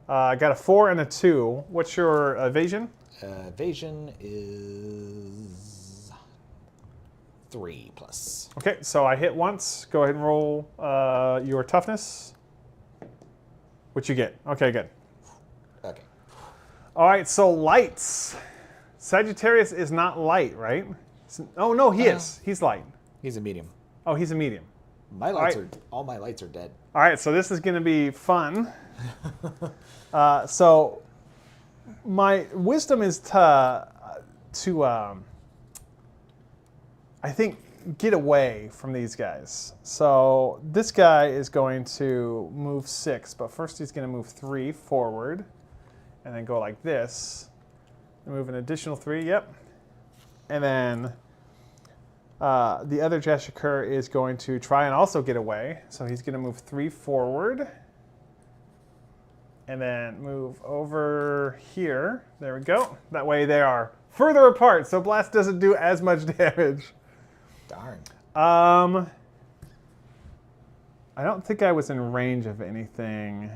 I got a 4 and a 2. What's your evasion? Evasion is 3 plus. Okay, so I hit once. Go ahead and roll your toughness. What you get? Okay, good. Okay. All right, so lights. Sagittarius is not light, right? Oh, no, he is. He's light. He's a medium. Oh, he's a medium. My lights all my lights are dead. All right, so this is going to be fun. So my wisdom is to I think, get away from these guys. So this guy is going to move 6, but first he's going to move 3 forward and then go like this. And move an additional 3, yep. And then the other Jeshikar is going to try and also get away. So he's going to move 3 forward. And then move over here. There we go. That way they are further apart, so blast doesn't do as much damage. Darn. I don't think I was in range of anything.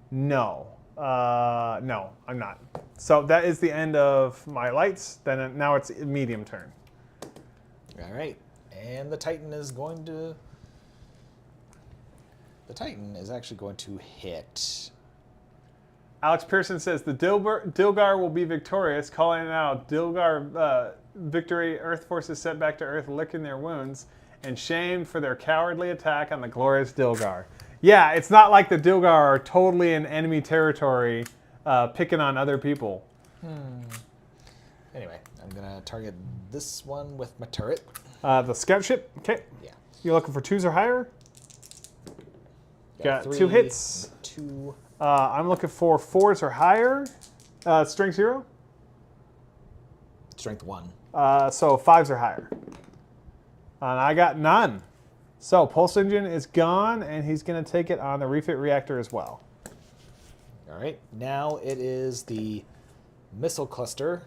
No. No, I'm not. So that is the end of my lights. Then now it's medium turn. All right. And the Titan is going to... The Titan is actually going to hit. Alex Pearson says the Dilgar will be victorious, calling it out. Dilgar victory. Earthforce is sent back to Earth, licking their wounds, and shamed for their cowardly attack on the glorious Dilgar. Yeah, it's not like the Dilgar are totally in enemy territory, picking on other people. Anyway, I'm gonna target this one with my turret. The scout ship. Okay. Yeah. You're looking for 2s or higher. Got 3, 2 hits. 2. I'm looking for 4s or higher. Strength 0. Strength 1. So 5s or higher. And I got none. So pulse engine is gone, and he's going to take it on the refit reactor as well. All right. Now it is the missile cluster.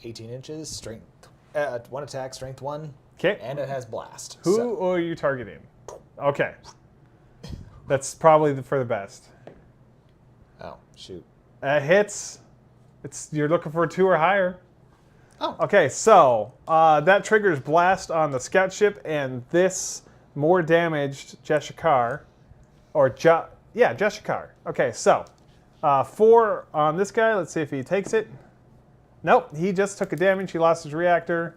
18 inches. Strength. 1 attack. Strength 1. Okay. And it has blast. Who are you targeting? Okay. That's probably for the best. Oh, shoot. Hits. You're looking for a 2 or higher. Oh. Okay, so that triggers blast on the scout ship and this more damaged Jeshikar. Jeshikar. Okay, so 4 on this guy. Let's see if he takes it. Nope, he just took a damage. He lost his reactor.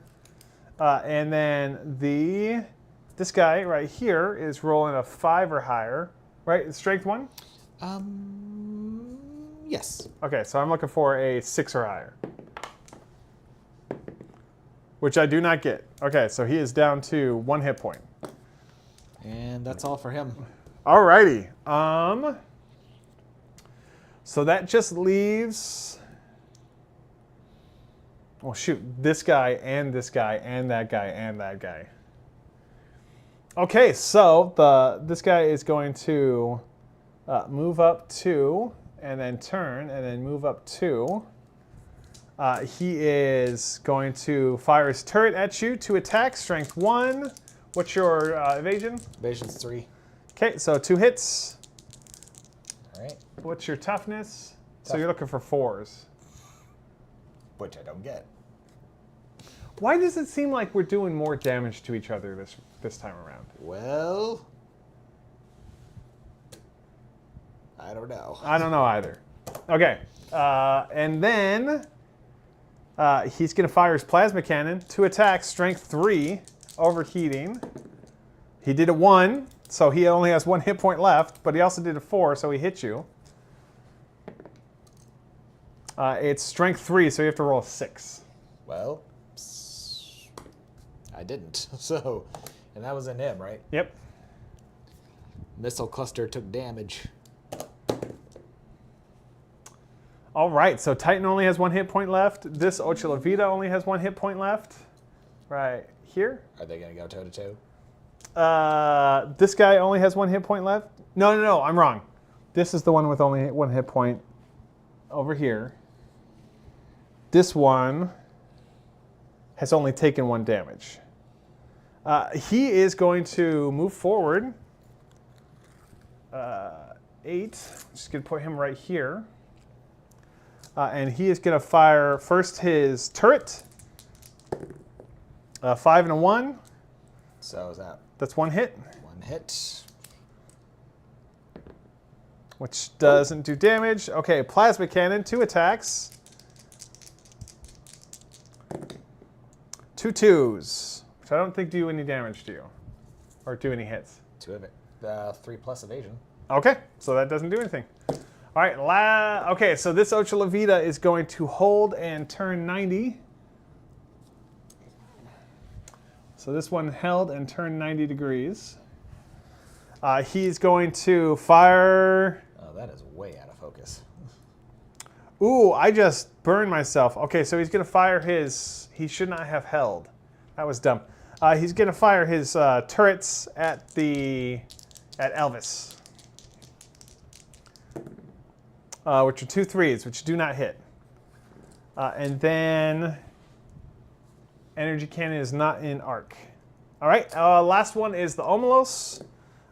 And then this guy right here is rolling a 5 or higher. Right, strength 1? Yes. Okay, so I'm looking for a 6 or higher. Which I do not get. Okay, so he is down to 1 hit point. And that's all for him. Alrighty. So that just leaves... Oh, shoot. This guy, and this guy, and that guy, and that guy. Okay, so this guy is going to move up 2, and then turn, and then move up 2. He is going to fire his turret at you to attack, strength 1. What's your evasion? Evasion's 3. Okay, so 2 hits. All right. What's your toughness? So you're looking for 4s. Which I don't get. Why does it seem like we're doing more damage to each other this time around? Well, I don't know. I don't know either. Okay, and then he's going to fire his plasma cannon to attack, strength 3, overheating. He did a 1, so he only has 1 hit point left, but he also did a 4, so he hit you. It's strength 3, so you have to roll a 6. Well, I didn't. So, and that was in him, right? Yep. Missile cluster took damage. All right, so Titan only has 1 hit point left. This Ocha Vita only has 1 hit point left. Right here. Are they going to go toe-to-toe? This guy only has 1 hit point left. No, I'm wrong. This is the one with only 1 hit point over here. This one has only taken 1 damage. He is going to move forward. 8. Just going to put him right here. And he is going to fire first his turret. 5 and a 1. So is that That's 1 hit. 1 hit? Which doesn't do damage. Okay, plasma cannon, 2 attacks. 2 2s, which I don't think do any damage to you. Or do any hits. 2 of it. 3 plus evasion. Okay, so that doesn't do anything. All right, okay, so this Ocho La Vida is going to hold and turn 90. So this one held and turned 90 degrees. He's going to fire... Oh, that is way out of focus. Ooh, I just burned myself. Okay, so he's going to fire his... He should not have held. That was dumb. He's going to fire his turrets at Elvis. Which are 2 3s, which do not hit. And then... Energy cannon is not in arc. All right, last one is the Omelos.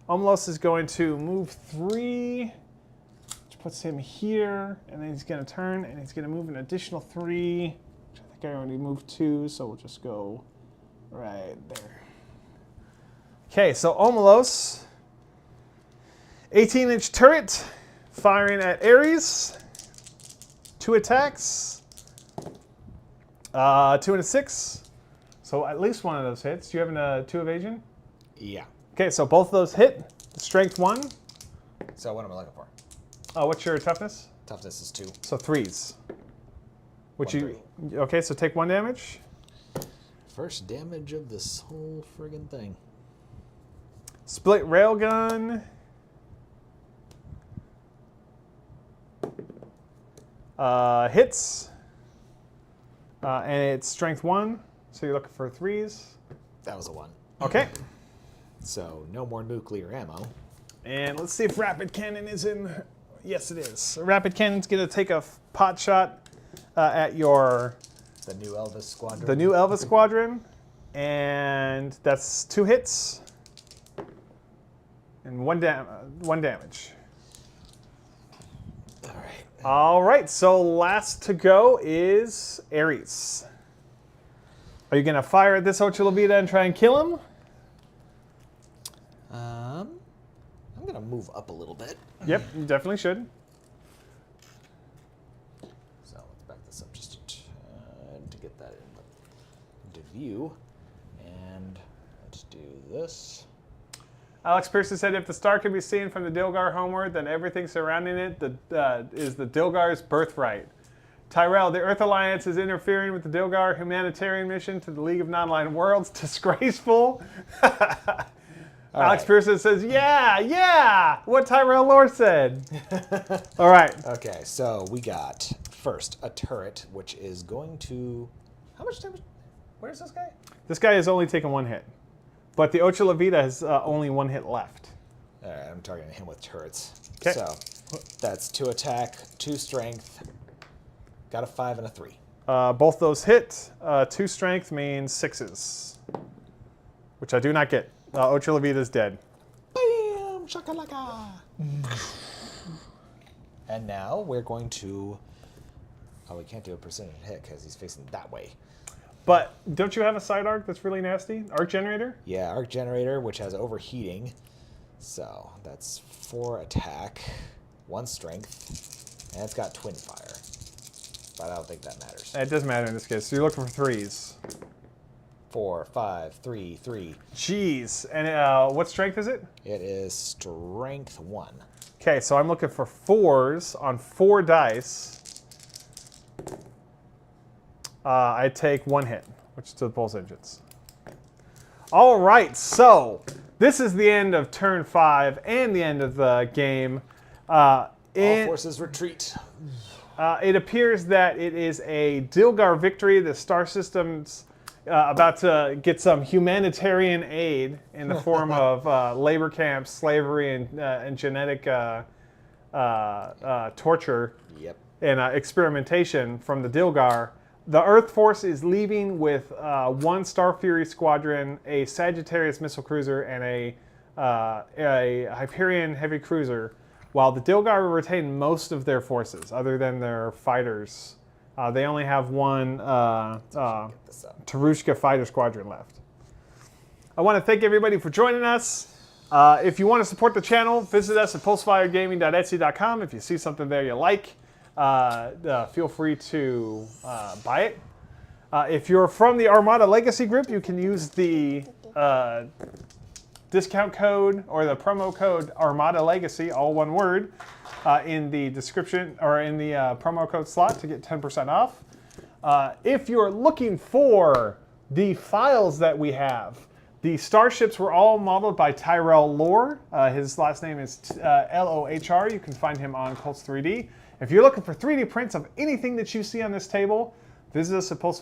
Omelos is going to move 3, which puts him here, and then he's going to turn, and he's going to move an additional 3, which I think I already moved 2, so we'll just go right there. Okay, so Omelos, 18-inch turret, firing at Ares, 2 attacks, 2 and a 6. So at least one of those hits. Do you have a 2 evasion? Yeah. Okay, so both of those hit. Strength 1. So what am I looking for? What's your toughness? Toughness is 2. So 3s. Which 1, okay, so take 1 damage. First damage of this whole friggin' thing. Split railgun. Hits. And it's strength 1. So you're looking for 3s. That was a 1. Okay. So no more nuclear ammo. And let's see if rapid cannon is in. Yes, it is. Rapid cannon's going to take a pot shot at your... The new Elvis squadron. The new Elvis squadron. And that's 2 hits. And 1 damage. All right. All right, so last to go is Ares. Are you going to fire at this Ocho La Vida and try and kill him? I'm going to move up a little bit. Yep, you definitely should. So let's back this up just to get that into view. And let's do this. Alex Pearson said, if the star can be seen from the Dilgar homeward, then everything surrounding it is the Dilgar's birthright. Tyrell, the Earth Alliance is interfering with the Dilgar humanitarian mission to the League of Non-Aligned Worlds. Disgraceful. Alex Pearson says, yeah, what Tyrell Lore said. All right. Okay, so we got first a turret, which is going to... How much damage? Where's this guy? This guy has only taken 1 hit. But the Ocho La Vida has only 1 hit left. All right, I'm targeting him with turrets. Okay. So that's 2 attack, 2 strength. Got a 5 and a 3. Both those hit. 2 strength means 6s, which I do not get. Ocho La Vida is dead. Bam! Shakalaka! And now we're going to... Oh, we can't do a percentage hit because he's facing that way. But don't you have a side arc that's really nasty? Arc generator? Yeah, arc generator, which has overheating. So that's 4 attack, 1 strength, and it's got twin fire. But I don't think that matters. It doesn't matter in this case. So you're looking for 3s. 4, 5, 3, 3. Jeez. And what strength is it? It is strength 1. Okay, so I'm looking for 4s on 4 dice. I take 1 hit, which is to the pulse engines. All right, so this is the end of turn 5 and the end of the game. All forces retreat. It appears that it is a Dilgar victory. The star systems about to get some humanitarian aid in the form of labor camps, slavery, and genetic torture Yep. and experimentation from the Dilgar. The Earthforce is leaving with one Star Fury squadron, a Sagittarius missile cruiser, and a Hyperion heavy cruiser, while the Dilgar will retain most of their forces, other than their fighters. They only have one Tarushka fighter squadron left. I want to thank everybody for joining us. If you want to support the channel, visit us at pulsefiregaming.etsy.com. If you see something there you like, feel free to buy it. If you're from the Armada Legacy group, you can use the discount code or the promo code Armada Legacy, all one word, in the description or in the promo code slot to get 10% off. If you're looking for the files that we have, the starships were all modeled by Tyrell Lohr. His last name is Lohr. You can find him on Pulse 3D. If you're looking for 3D prints of anything that you see on this table, visit us at Pulse